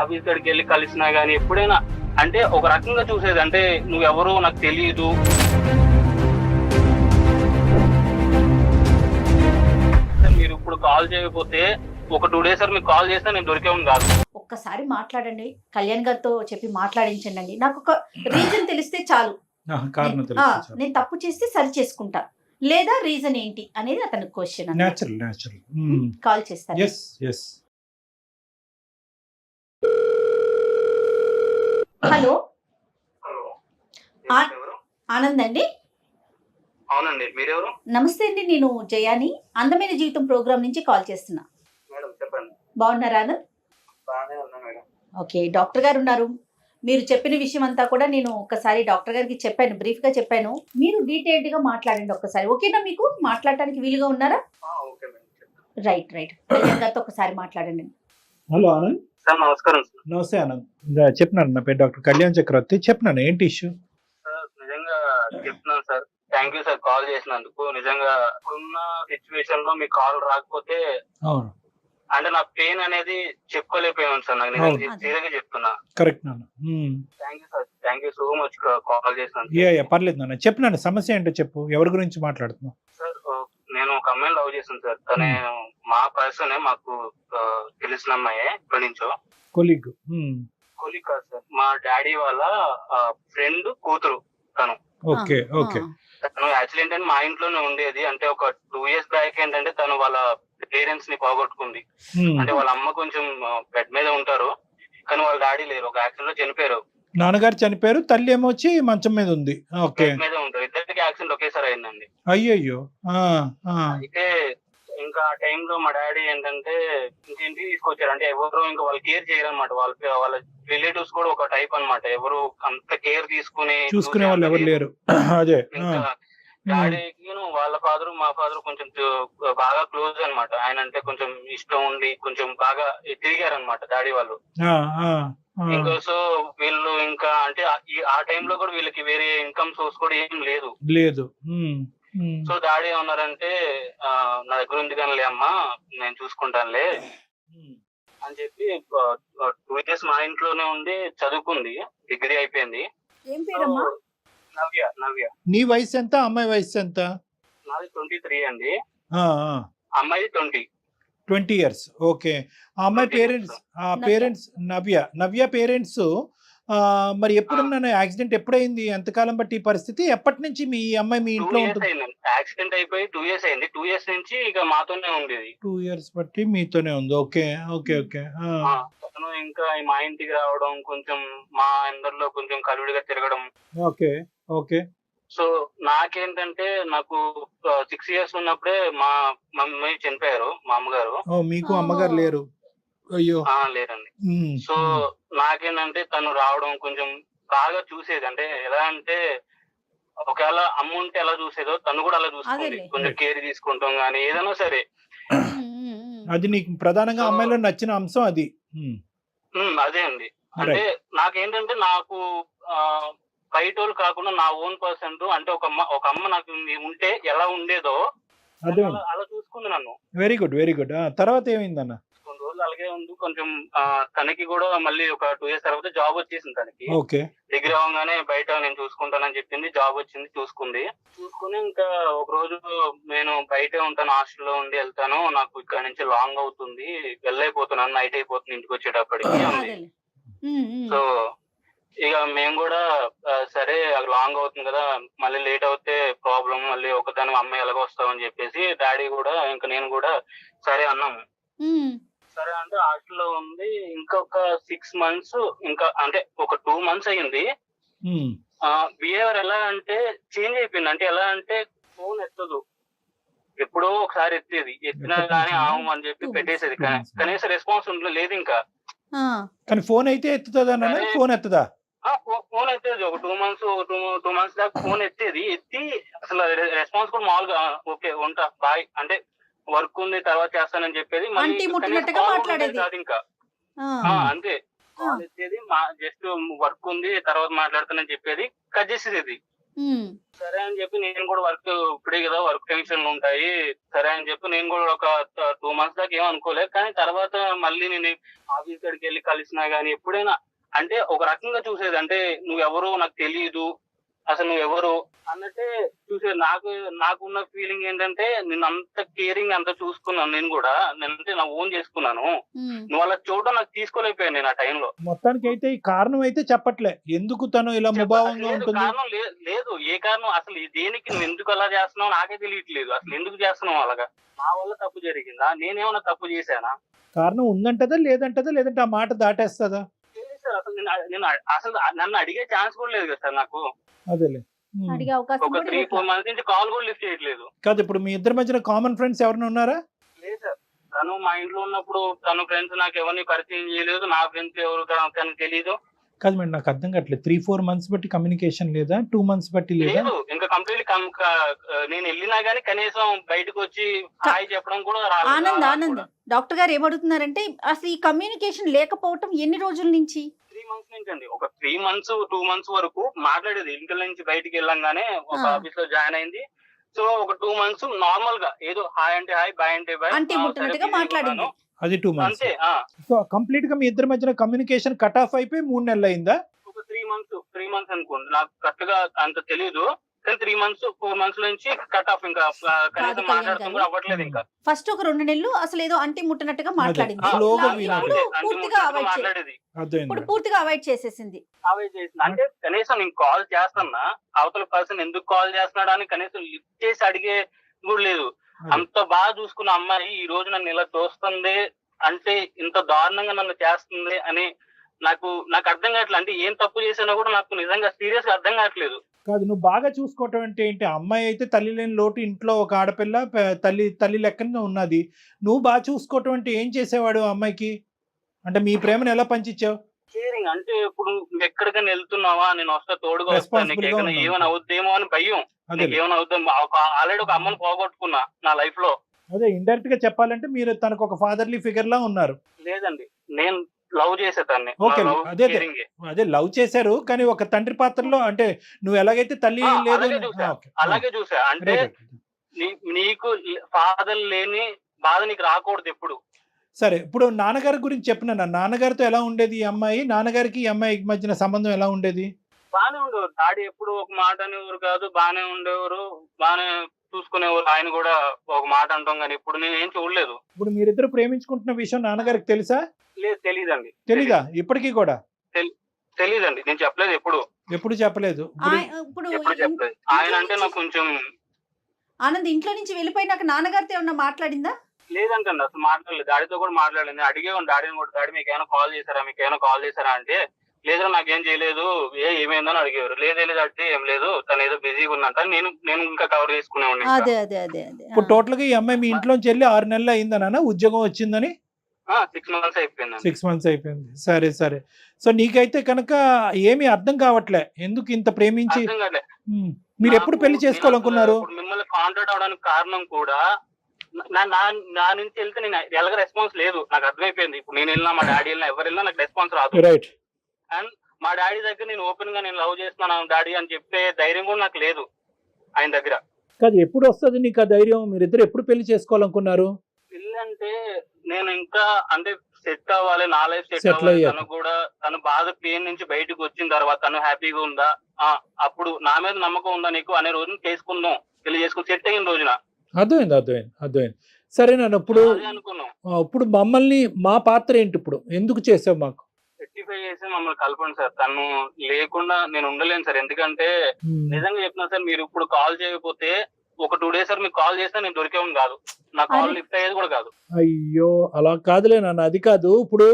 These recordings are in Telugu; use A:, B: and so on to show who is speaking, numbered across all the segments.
A: ఆఫీస్ కాడికి వెళ్ళి కలిసినా గానీ ఎప్పుడైనా అంటే ఒక రకంగా చూసేది, అంటే నువ్వెవరో నాకు తెలియదు. మీరు ఇప్పుడు కాల్ చేయకపోతే ఒక 2 days మీకు కాల్ చేసినా నేను దొరికేవాడిని కాదు.
B: ఒక్కసారి మాట్లాడండి, కళ్యాణ్ గారితో చెప్పి మాట్లాడించండి. నాకు ఒక రీజన్ తెలిస్తే చాలు,
C: కారణం తెలుసు.
B: నేను తప్పు చేస్తే సరి చేసుకుంటా, లేదా రీజన్ ఏంటి అనేది అతనికి క్వశ్చన్.
C: నేచురల్
B: కాల్ చేస్తాను.
C: yes
B: హలో,
A: ఎవరు?
B: ఆనంద్ అండి.
A: అవునండి, మీరెవరు?
B: నమస్తే అండి, నేను జయాని, అందమైన జీవితం ప్రోగ్రామ్ నుంచి కాల్ చేస్తున్నా.
A: మేడం చెప్పండి.
B: బాగున్నారా ఆనంద్?
A: బాగానే ఉన్నా మేడం.
B: ఓకే, డాక్టర్ గారు ఉన్నారు. మీరు చెప్పిన విషయం అంతా కూడా నేను ఒక్కసారి డాక్టర్ గారికి చెప్పాను, బ్రీఫ్ గా చెప్పాను. మీరు డీటెయిల్డ్ గా మాట్లాడండి ఒక్కసారి. ఓకేనా, మీకు మాట్లాడటానికి వీలుగా ఉన్నారా?
A: Okay madam.
B: రైట్ కళ్యాణ్ గారితో ఒకసారి మాట్లాడండి.
C: హలో ఆనంద్.
A: సార్ నమస్కారం సార్.
C: నమస్తే ఆనంద్. చెప్పినాను, నా పేరు డాక్టర్ కళ్యాణ్ చక్రవర్తి. చెప్పినాను ఏంటి ఇష్యూ?
A: సార్ నిజంగా చెప్తున్నాను sir, thank you sir call చేసినందుకు. నిజంగా ఇప్పుడున్న సిచ్యువేషన్ లో మీ కాల్ రాకపోతే
C: అవును,
A: అంటే నా పెయిన్ అనేది చెప్పుకోలేకపోయాను సార్. నాకు నిజంగా సీరియస్ గా చెప్తున్నా.
C: కరెక్ట్ నాన్న.
A: Thank you sir, thank you so much call చేసినందుకు.
C: పర్లేదు నాన్న, చెప్పినాను సమస్య ఏంటో చెప్పు. ఎవరి గురించి మాట్లాడుతున్నావు?
A: సార్ నేను ఒక అమ్మాయిని లవ్ చేశాను సార్. తనే మా పర్సనే, మాకు తెలిసిన అమ్మాయే ఇప్పటి నుంచో.
C: కొలీగ్?
A: కొలీగ్ కాదు సార్, మా డాడీ వాళ్ళ ఫ్రెండ్ కూతురు తను.
C: Okay okay.
A: తను యాక్చువల్లీ ఏంటంటే మా ఇంట్లోనే ఉండేది. అంటే ఒక 2 years బ్యాక్ ఏంటంటే తను వాళ్ళ పేరెంట్స్ ని పోగొట్టుకుంది. అంటే వాళ్ళ అమ్మ కొంచెం బెడ్ మీద ఉంటారు, కానీ వాళ్ళ డాడీ లేరు, ఒక యాక్సిడెంట్ లో చనిపోయారు.
C: నాన్నగారు చనిపోయారు, తల్లి ఏమో వచ్చి మంచం మీద ఉంది. ఓకే,
A: బెడ్ మీద ఉంటారు. ఇద్దరికి యాక్సిడెంట్ ఒకేసారి అయిందండి.
C: అయ్యయ్యో.
A: అయితే ఇంకా ఆ టైంలో మా డాడీ ఏంటంటే ఇంటికి తీసుకొచ్చారు. అంటే ఎవరు ఇంకా వాళ్ళు కేర్ చేయరన్నమాట. వాళ్ళ రిలేటివ్స్ కూడా ఒక టైప్ అన్నమాట, ఎవరు అంత కేర్
C: చూసుకునే వాళ్ళు ఎవరు లేరు. అదే
A: ఇంకా డాడీకి వాళ్ళ ఫాదర్ మా ఫాదర్ కొంచెం బాగా క్లోజ్ అన్నమాట. ఆయన అంటే కొంచెం ఇష్టం ఉండి కొంచెం బాగా తిరిగారనమాట డాడీ వాళ్ళు. ఇంకా సో వీళ్ళు ఇంకా అంటే ఆ టైంలో కూడా వీళ్ళకి వేరే ఇన్కమ్ సోర్స్ కూడా ఏం లేదు. సో డాడీ ఏమన్నారంటే నా దగ్గర ఉంది కానీ అమ్మా నేను చూసుకుంటానులే అని చెప్పి 2 years మా ఇంట్లోనే ఉండి చదువుకుంది, డిగ్రీ అయిపోయింది.
B: ఏం పేరమ్మా?
A: నవ్య.
C: నీ వయసు ఎంత, అమ్మాయి వయసు ఎంత?
A: నాది 23 అండి, అమ్మాయి
C: 20 years. ఓకే. ఆ అమ్మాయి పేరెంట్స్ నవ్య పేరెంట్స్ మరి ఎప్పుడున్నా యాక్సిడెంట్ ఎప్పుడైంది, ఎంతకాలం బట్టి ఈ పరిస్థితి, ఎప్పటి నుంచి మీ అమ్మాయి మీ ఇంట్లో ఉంటుంది?
A: యాక్సిడెంట్ అయిపోయి 2 years అయింది. 2 years నుంచి ఇక మాతోనే ఉండేది.
C: 2 years బట్టి మీతోనే ఉంది. Okay okay okay.
A: తను ఇంకా మా ఇంటికి రావడం, కొంచెం మా అందరిలో కొంచెం కలివిడిగా తిరగడం.
C: Okay okay.
A: సో నాకేంటంటే నాకు 6 years ఉన్నప్పుడే మా మమ్మీ చనిపోయారు, మా అమ్మగారు.
C: మీకు అమ్మగారు లేరు? అయ్యో.
A: లేరండి. సో నాకేంటంటే తను రావడం కొంచెం బాగా చూసేది. అంటే ఎలా అంటే ఒకవేళ అమ్మ ఉంటే ఎలా చూసేదో తను కూడా అలా చూసుకుంది, కొంచెం కేర్ తీసుకుంటాం గానీ ఏదైనా సరే.
C: అది నీకు ప్రధానంగా అమ్మాయిలో నచ్చిన అంశం అది?
A: అదే అండి. అంటే నాకేంటంటే నాకు బయట వాళ్ళు కాకుండా నా ఓన్ పర్సన్, అంటే ఒక అమ్మ నాకు ఉంటే ఎలా ఉండేదో అలా చూసుకుంది నన్ను.
C: Very good. తర్వాత ఏమైందన్న?
A: కొన్ని రోజులు అలాగే ఉంది. కొంచెం తనకి కూడా మళ్ళీ ఒక 2 years తర్వాత జాబ్ వచ్చేసింది తనకి.
C: ఓకే.
A: డిగ్రీ అవగానే బయట నేను చూసుకుంటానని చెప్పింది, జాబ్ వచ్చింది, చూసుకుని ఇంకా ఒక రోజు నేను బయటే ఉంటాను, హాస్టల్లో ఉండి వెళ్తాను, నాకు ఇక్కడ నుంచి లాంగ్ అవుతుంది, వెళ్ళైపోతున్నాను, నైట్ అయిపోతుంది ఇంటికి వచ్చేటప్పటికి అంది. సో ఇక మేము కూడా సరే లాంగ్ అవుతుంది కదా, మళ్ళీ లేట్ అవుతే ప్రాబ్లం, మళ్ళీ ఒకదాని అమ్మాయి ఎలాగో వస్తామని చెప్పేసి డాడీ కూడా ఇంకా నేను కూడా సరే అన్నాము. సరే అంటే హాస్టల్లో ఉంది. ఇంకొక 6 months, ఇంకా అంటే ఒక 2 months అయ్యింది. బిహేవియర్ ఎలా అంటే చేంజ్ అయిపోయింది. అంటే ఎలా అంటే ఫోన్ ఎత్తదు, ఎప్పుడో ఒకసారి ఎత్తినా కానీ ఆవు అని చెప్పి పెట్టేసేది, కనీసం రెస్పాన్స్ లేదు ఇంకా.
C: కానీ ఫోన్ అయితే ఎత్తుతుందా? ఫోన్ ఎత్తదా?
A: ఫోన్ ఎత్తేది. ఒక 2 months దాకా ఫోన్ ఎత్తి అసలు రెస్పాన్స్ కూడా మామూలుగా ఓకే ఉంటా బాయ్ అంటే వర్క్ ఉంది తర్వాత చేస్తానని చెప్పేది. ఇంకా అంతే, కాల్ ఎత్తేది, జస్ట్ వర్క్ ఉంది తర్వాత మాట్లాడతానని చెప్పేది, కట్ చేసేది. సరే అని చెప్పి నేను కూడా వర్క్ ఇప్పుడే కదా వర్క్ టెన్షన్లు ఉంటాయి, సరే అని చెప్పి నేను కూడా ఒక 2 months దాకా ఏం అనుకోలేదు. కానీ తర్వాత మళ్ళీ నేను ఆఫీస్ కాడికి వెళ్ళి కలిసినా గానీ ఎప్పుడైనా అంటే ఒక రకంగా చూసేది, అంటే నువ్వెవరు నాకు తెలియదు, అసలు నువ్వెవరు అన్నట్టే చూసేది. నాకున్న ఫీలింగ్ ఏంటంటే నేను అంత కేరింగ్ అంత చూసుకున్నాను, నేను కూడా నేనంటే నా ఓన్ చేసుకున్నాను. నువ్వు అలా చూడడం నాకు తీసుకోలేకపోయాను నేను ఆ టైంలో.
C: మొత్తానికి అయితే ఈ కారణం అయితే చెప్పట్లే, ఎందుకు తను ఇలా ముభావంగా ఉంటుంది?
A: కారణం లేదు, ఏ కారణం అసలు దేనికి నువ్వు ఎందుకు అలా చేస్తున్నావు నాకే తెలియట్లేదు. అసలు ఎందుకు చేస్తున్నావు అలాగా? నా వల్ల తప్పు జరిగిందా? నేనేమన్నా తప్పు చేశానా?
C: కారణం ఉందంటదా లేదంటదా, లేదంటే ఆ మాట దాటేస్తుందా?
A: తెలియదు సార్, అసలు నేను అసలు నన్ను అడిగే ఛాన్స్ కూడా లేదు కదా సార్ నాకు.
C: అదేలే.
B: అడిగే అవకాశం
A: ఒక 3-4 months నుంచి కాల్ కూడా లిఫ్ట్ చేయట్లేదు.
C: కాదు, ఇప్పుడు మీ ఇద్దరి మధ్యన కామన్ ఫ్రెండ్స్ ఎవరైనా ఉన్నారా?
A: లేదు సార్, తను మా ఇంట్లో ఉన్నప్పుడు తన ఫ్రెండ్స్ నాకు ఎవరిని పరిచయం చేయలేదు, నా ఫ్రెండ్స్ ఎవరు తనకు తెలియదు.
C: కాదు మేడం, నాకు అర్థం కావట్లేదు. 3-4 months బట్టి కమ్యూనికేషన్ లేదా, 2 months బట్టి లేదా?
A: లేదు, ఇంకా కంప్లీట్ నేను వెళ్ళినా గానీ కనీసం బయటకు వచ్చి హాయ్ చెప్పడం కూడా
B: ఆనంద్
A: రాలేదు.
B: డాక్టర్ గారు ఏమడుగుతున్నారంటే అసలు ఈ కమ్యూనికేషన్ లేకపోవటం ఎన్ని రోజుల నుంచి?
A: 3 months నుంచి అండి. ఒక 3 months 2 months వరకు మాట్లాడేది. ఇంట్లో నుంచి బయటికి వెళ్ళంగానే ఒక ఆఫీస్ లో జాయిన్ అయింది. సో ఒక 2 months నార్మల్ గా ఏదో హాయ్ అంటే హాయ్, బాయ్ అంటే బాయ్,
B: అంటే ముట్టనట్టుగా మాట్లాడింది.
C: అది 2 months
A: అంతే.
C: సో కంప్లీట్ గా మీ ఇద్దరి మధ్యన కమ్యూనికేషన్ కట్ ఆఫ్ అయిపోయి 3 నెలలు అయిందా?
A: ఒక 3 months అనుకోండి, నాకు కరెక్ట్ గా అంత తెలియదు. కానీ 3 months 4 months నుంచి కట్ ఆఫ్, ఇంకా కనీసం మాట్లాడటం కూడా అవ్వట్లేదు. ఇంకా
B: ఫస్ట్ ఒక 2 నెలలు అసలు ఏదో అంటి ముట్టనట్టుగా మాట్లాడింది.
C: స్లోగా
B: ఇప్పుడు పూర్తిగా అవాయిడ్
A: మాట్లాడేది.
B: ఇప్పుడు పూర్తిగా అవాయిడ్ చేసేసింది.
A: అవాయిడ్ చేసింది. అంటే కనీసం నేను కాల్ చేస్తున్నా, అవతల పర్సన్ ఎందుకు కాల్ చేస్తున్నాడు అని కనీసం లిఫ్ట్ చేసి అడిగే కూడా లేదు. అంత బాగా చూసుకున్న అమ్మాయి ఈ రోజు నన్ను ఇలా చూస్తుంది అంటే, ఇంత దారుణంగా నన్ను చేస్తుంది అని నాకు అర్థం కావట్లేదు. అంటే ఏం తప్పు చేసినా కూడా నాకు నిజంగా సీరియస్ గా అర్థం కావట్లేదు.
C: కాదు, నువ్వు బాగా చూసుకోవటం అంటే ఏంటి? అమ్మాయి అయితే తల్లి లేని లోటు, ఇంట్లో ఒక ఆడపిల్ల తల్లి లెక్కన ఉన్నది. నువ్వు బాగా చూసుకోవటం అంటే ఏం చేసేవాడు అమ్మాయికి? అంటే మీ ప్రేమను ఎలా పంచిచ్చావు?
A: కేరింగ్ అంటే ఇప్పుడు నువ్వు ఎక్కడికైనా వెళ్తున్నావా, నేను వస్తా తోడుగా వస్తాను, నీకు ఏమైనా అవుద్దేమో అని భయం. నీకు ఏమైనా అవుద్దాం, ఆల్రెడీ ఒక అమ్మను పోగొట్టుకున్నా నా లైఫ్ లో.
C: అదే ఇండైరెక్ట్ గా చెప్పాలంటే మీరు తనకు ఒక ఫాదర్లీ ఫిగర్ లా ఉన్నారు.
A: లేదండి, నేను లవ్ చేసేదాన్ని.
C: ఓకే, అదే లవ్ చేశారు, కానీ ఒక తండ్రి పాత్రలో, అంటే నువ్వు ఎలాగైతే తల్లి లేదు
A: అలాగే చూసా. అంటే నీకు ఫాదర్ లేని బాధ నీకు రాకూడదు ఎప్పుడు.
C: సరే, ఇప్పుడు నాన్నగారి గురించి చెప్పిన, నాన్నగారితో ఎలా ఉండేది ఈ అమ్మాయి? నాన్నగారికి ఈ అమ్మాయి మధ్యన సంబంధం ఎలా ఉండేది?
A: బానే ఉండేవారు. డాడీ ఎప్పుడు ఒక మాట అనేవారు కాదు, బానే ఉండేవారు, బానే చూసుకునేవారు. ఆయన కూడా ఒక మాట అంటాం కానీ ఇప్పుడు నేను ఏం చూడలేదు.
C: ఇప్పుడు మీరిద్దరు ప్రేమించుకుంటున్న విషయం నాన్నగారికి తెలుసా?
A: లేదు, తెలీదండి.
C: తెలీదా ఇప్పటికీ కూడా?
A: తెలీదండి, నేను చెప్పలేదు. ఎప్పుడు
C: చెప్పలేదు.
A: ఎప్పుడు చెప్పలేదు. ఆయన అంటే నాకు కొంచెం.
B: ఆనంద్ ఇంట్లో నుంచి వెళ్ళిపోయినాక నాన్నగారితో ఏమన్నా మాట్లాడిందా?
A: లేదంటండి, అసలు మాట్లాడలేదు. డాడీతో కూడా మాట్లాడలేదు. అడిగేవాడిని డాడీని కూడా, డాడీ మీకు ఏమైనా కాల్ చేశారా అంటే, లేదా నాకేం చేయలేదు, ఏమైందని అడిగేవారు. లేదు అంటే ఏం లేదు, తను ఏదో బిజీగా ఉందంట. నేను ఇంకా కవర్ చేసుకునేవాడిని.
C: ఇప్పుడు టోటల్ గా ఈ అమ్మాయి మీ ఇంట్లోంచి వెళ్ళి 6 నెలలు అయిందనా ఉద్యోగం వచ్చిందని?
A: 6 months అయిపోయింది.
C: 6 months అయిపోయింది. సరే. సో నీకైతే కనుక ఏమీ అర్థం కావట్లే, ఎందుకు ఇంత ప్రేమించి మీరు ఎప్పుడు పెళ్లి చేసుకోవాలనుకున్నారు?
A: మిమ్మల్ని కాంటాక్ట్ అవడానికి కారణం కూడా నా నుంచి వెళ్తే నేను ఎలాగ రెస్పాన్స్ లేదు, నాకు అర్థమైపోయింది. ఇప్పుడు నేను వెళ్ళినా, మా డాడీ వెళ్ళినా, ఎవరు వెళ్ళినా నాకు రెస్పాన్స్ రాదు.
C: రైట్.
A: అండ్ మా డాడీ దగ్గర నేను ఓపెన్ గా నేను లవ్ చేస్తున్నాను డాడీ అని చెప్పే ధైర్యం కూడా నాకు లేదు ఆయన దగ్గర.
C: కాదు, ఎప్పుడు వస్తుంది నీకు ఆ ధైర్యం? మీరిద్దరు ఎప్పుడు పెళ్లి చేసుకోవాలనుకున్నారు?
A: పెళ్లి అంటే నేను ఇంకా అంటే సెట్ అవ్వాలి, నా లైఫ్ సెట్ అవ్వాలి. తను కూడా తను బాధ పెయిన్ నుంచి బయటకు వచ్చిన తర్వాత తను హ్యాపీగా ఉందా, అప్పుడు నా మీద నమ్మకం ఉందా నీకు అనే రోజున చేసుకుందాం, పెళ్లి చేసుకుని సెట్ అయిన రోజున.
C: అర్థమైంది. సరే నన్ను ఇప్పుడు మమ్మల్ని, మా పాత్ర ఏంటి ఇప్పుడు? ఎందుకు చేసావు? మాకు
A: 35 చేసి మమ్మల్ని కలపండి సార్. తను లేకుండా నేను ఉండలేను సార్. ఎందుకంటే నిజంగా చెప్తున్నా సార్, మీరు ఇప్పుడు కాల్ చేయకపోతే ఒక 2 days సార్ మీకు కాల్ చేస్తే నేను దొరికేవాడిని కాదు, నా కాల్ లిఫ్ట్ అయ్యేది కూడా కాదు.
C: అయ్యో, అలా కాదులే నాన్న, అది కాదు. ఇప్పుడు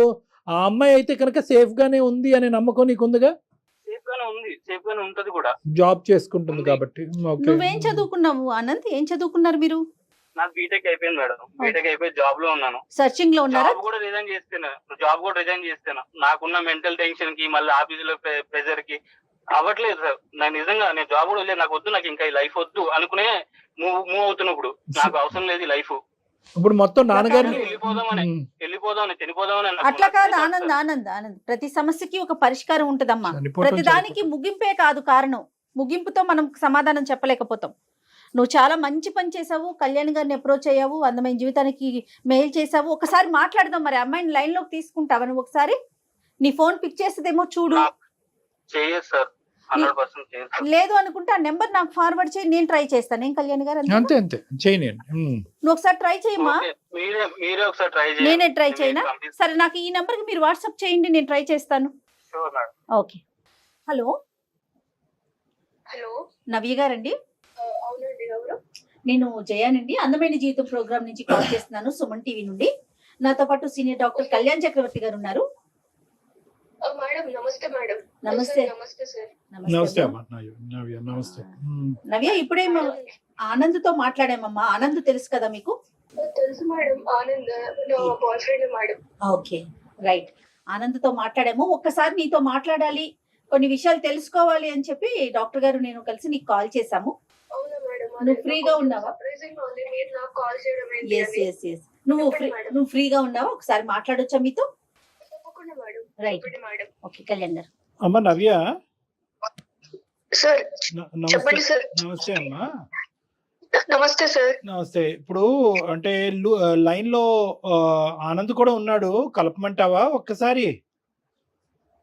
C: ఆ అమ్మాయి అయితే కనుక సేఫ్ గానే ఉంది అనే నమ్మకం నీకు ఉందిగా?
A: సేఫ్ గానే ఉంటది కూడా,
C: జాబ్ చేసుకుంటుంది కాబట్టి.
B: నువ్వేం చదువుకున్నావు ఆనంద్? ఏం చదువుకున్నారు మీరు?
A: నాకు బీటెక్ అయిపోయింది మేడం. బీటెక్ అయిపోయి జాబ్ లో ఉన్నాను.
B: సర్చింగ్ లో ఉన్నారా?
A: జాబ్ కూడా రిజైన్ చేస్తున్నా. నాకున్న మెంటల్ టెన్షన్ కి, మళ్ళీ ఆఫీసులో ప్రెజర్ కి అవ్వట్లేదు సార్. నేను నిజంగా జాబ్ కూడా లేదు, నాకు వద్దు, నాకు ఇంకా ఈ లైఫ్ వద్దు అనుకునే మూవ్ అవుతున్నప్పుడు. నాకు అవసరం లేదు ఈ లైఫ్.
C: ఇప్పుడు మొత్తం నాన్నగారు
A: వెళ్ళిపోదామని చనిపోదామని.
B: అట్లా కాదు ఆనంద్, ప్రతి సమస్యకి ఒక పరిష్కారం ఉంటదమ్మా. ప్రతి దానికి ముగింపే కాదు కారణం. ముగింపుతో మనం సమాధానం చెప్పలేకపోతాం. నువ్వు చాలా మంచి పని చేసావు, కళ్యాణ్ గారిని అప్రోచ్ అయ్యావు, అందమైన జీవితానికి మెయిల్ చేసావు. ఒకసారి మాట్లాడదాం. మరి అమ్మాయిని లైన్ లోకి తీసుకుంటావా నువ్వు? ఒకసారి నీ ఫోన్ పిక్ చేసేదేమో చూడు.
A: చేయదు సార్, 100% చేయదు సార్.
B: లేదు అనుకుంటే ఆ నెంబర్ నాకు ఫార్వర్డ్ చేయి, నేను ట్రై చేస్తాను. ఏం కళ్యాణ్ గారు?
C: అంతే అంతే చేయనండి.
B: నువ్వు ఒకసారి ట్రై చేయమ్మా.
A: ఓకే, మీరే ఒకసారి ట్రై చేయండి.
B: నేనే ట్రై చేయనా? సరే, నాకు ఈ నెంబర్కి మీరు వాట్సాప్ చేయండి, నేను ట్రై చేస్తాను.
A: Sure madam.
B: Okay. Hello
D: hello,
B: Navya గారండి?
D: అవునండి, ఎవరు?
B: నేను జయానండి, అందమైన జీవితం ప్రోగ్రామ్ నుంచి కాల్ చేస్తున్నాను, సుమన్ టీవీ నుండి. నాతో పాటు సీనియర్ డాక్టర్ కళ్యాణ్ చక్రవర్తి గారు ఉన్నారు.
D: మేడం, నమస్తే మేడం.
B: నమస్తే.
D: నమస్తే సార్.
C: నమస్తే
B: అమ్మా.
C: అమ్మా నవ్య, నమస్తే.
B: నవ్య, ఇప్పుడే ఆనంద్తో మాట్లాడామమ్మా. ఆనంద్ తెలుసు కదా మీకు?
D: తెలుసు మేడం, ఆనంద్ నా boyfriend madam.
B: Okay, right. ఆనంద్తో మాట్లాడాము. ఒక్కసారి నీతో మాట్లాడాలి, కొన్ని విషయాలు తెలుసుకోవాలి అని చెప్పి డాక్టర్ గారు నేను కలిసి నీకు కాల్ చేశాము.
D: అవునా మేడం?
B: నువ్వు ఫ్రీగా ఉన్నావా?
D: సర్ప్రైజింగ్ గా ఉంది మీరు నాకు కాల్ చేయడం ఏంటి
B: ఎస్
D: అని.
B: ఎస్ ఎస్ నువ్వు ఫ్రీగా ఉన్నావా? ఒకసారి మాట్లాడొచ్చా మీతో?
D: తప్పకుండా మేడం.
B: రైట్.
D: చెప్పండి మేడం.
B: ఓకే, కళ్యాణ్ గారు.
C: అమ్మ నవ్య,
D: సార్
C: నమస్తే.
D: చెప్పండి సార్.
C: నమస్తే అమ్మా.
D: నమస్తే సార్.
C: నమస్తే. ఇప్పుడు అంటే లైన్ లో ఆనంద్ కూడా ఉన్నాడు, కలపమంటావా ఒక్కసారి?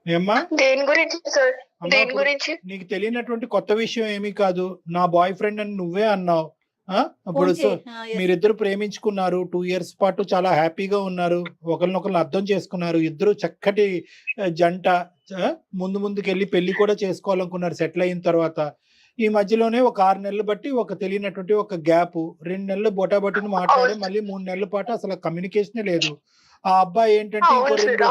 C: ఏమ్మా?
D: దేని గురించి సార్?
C: అమ్మా,
D: దేని
C: ఇప్పుడు
D: గురించి?
C: నీకు తెలియనటువంటి కొత్త విషయం ఏమీ కాదు. నా బాయ్ ఫ్రెండ్ అని నువ్వే అన్నావు. అప్పుడు మీరిద్దరు ప్రేమించుకున్నారు, 2 years పాటు చాలా హ్యాపీగా ఉన్నారు, ఒకరినొకరు అర్థం చేసుకున్నారు, ఇద్దరు చక్కటి జంట. ముందుకు వెళ్ళి పెళ్లి కూడా చేసుకోవాలనుకున్నారు సెటిల్ అయిన తర్వాత. ఈ మధ్యలోనే ఒక 6 నెలలు బట్టి ఒక తెలియనటువంటి ఒక గ్యాప్, 2 నెలలు బొటాబొటిని మాట్లాడి మళ్ళీ 3 నెలల పాటు అసలు కమ్యూనికేషనే లేదు. ఆ అబ్బాయి ఏంటంటే ఇంకో
D: అవును సార్,
C: 2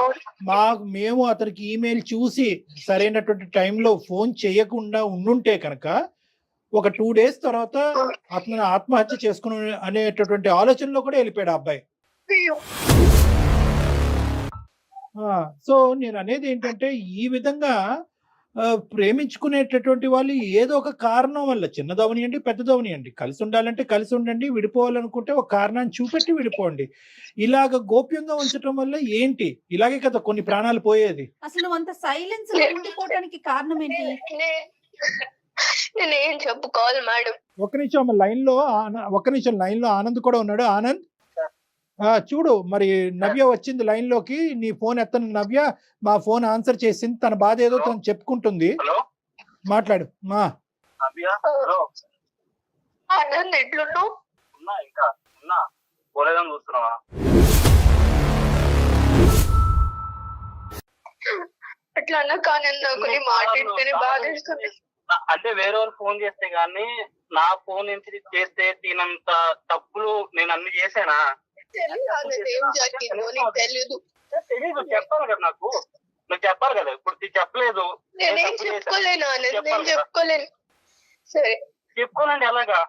D: అవును.
C: మేము అతనికి ఈమెయిల్ చూసి సరైనటువంటి టైంలో ఫోన్ చేయకుండా ఉండుంటే కనుక ఒక 2 days తర్వాత అతను ఆత్మహత్య చేసుకుని అనేటటువంటి ఆలోచనలో కూడా వెళ్ళిపోయాడు ఆ అబ్బాయి.
D: అయ్యో.
C: సో నేను అనేది ఏంటంటే ఈ విధంగా ప్రేమించుకునేటటువంటి వాళ్ళు ఏదో ఒక కారణం వల్ల, చిన్నదవనియండి పెద్దదవనియండి, కలిసి ఉండాలంటే కలిసి ఉండండి, విడిపోవాలనుకుంటే ఒక కారణాన్ని చూపెట్టి విడిపోండి. ఇలాగ గోప్యంగా ఉంచడం వల్ల ఏంటి? ఇలాగే కదా కొన్ని ప్రాణాలు పోయేది.
B: అసలు నువ్వు అంత సైలెన్స్ లో ఉండిపోవడానికి కారణం ఏంటి?
D: నేను ఏం చెప్పుకోవాలి మేడం?
C: ఒక్క నిమిషం అమ్మ, లైన్ లో ఆనంద్ కూడా ఉన్నాడు. ఆనంద్, చూడు, మరి నవ్య వచ్చింది లైన్ లోకి. నీ ఫోన్ ఎత్తను నవ్య, మా ఫోన్ ఆన్సర్ చేసింది, తన బాధ ఏదో తను చెప్పుకుంటుంది.
A: హలో,
C: మాట్లాడు.
A: నవ్య. హలో,
D: ఆనంద్ ఎట్లున్నావు?
A: ఉన్నా పోలేదని చూస్తున్నావా?
D: అట్లా అన్నా కానీ నాకు నీ మాట్లాడితేనే బాధేస్తుంది.
A: అంటే వేరే వాళ్ళు ఫోన్ చేస్తే గానీ నా ఫోన్ నుంచి చేస్తే దీనంత తప్పులు నేను అన్ని చేసానా?
D: తెలియదు ఆనంద్, ఏం జరిగిందో నీకు తెలీదు.
A: తెలీదు, చెప్పాలి కదా నాకు. నువ్వు చెప్పాలి కదా. ఇప్పుడు చెప్పలేదు.
D: నేనేం చెప్పుకోలేను ఆనంద్, నేను చెప్పుకోలేను. సరే,
A: చెప్పుకోనండి. ఎలాగా?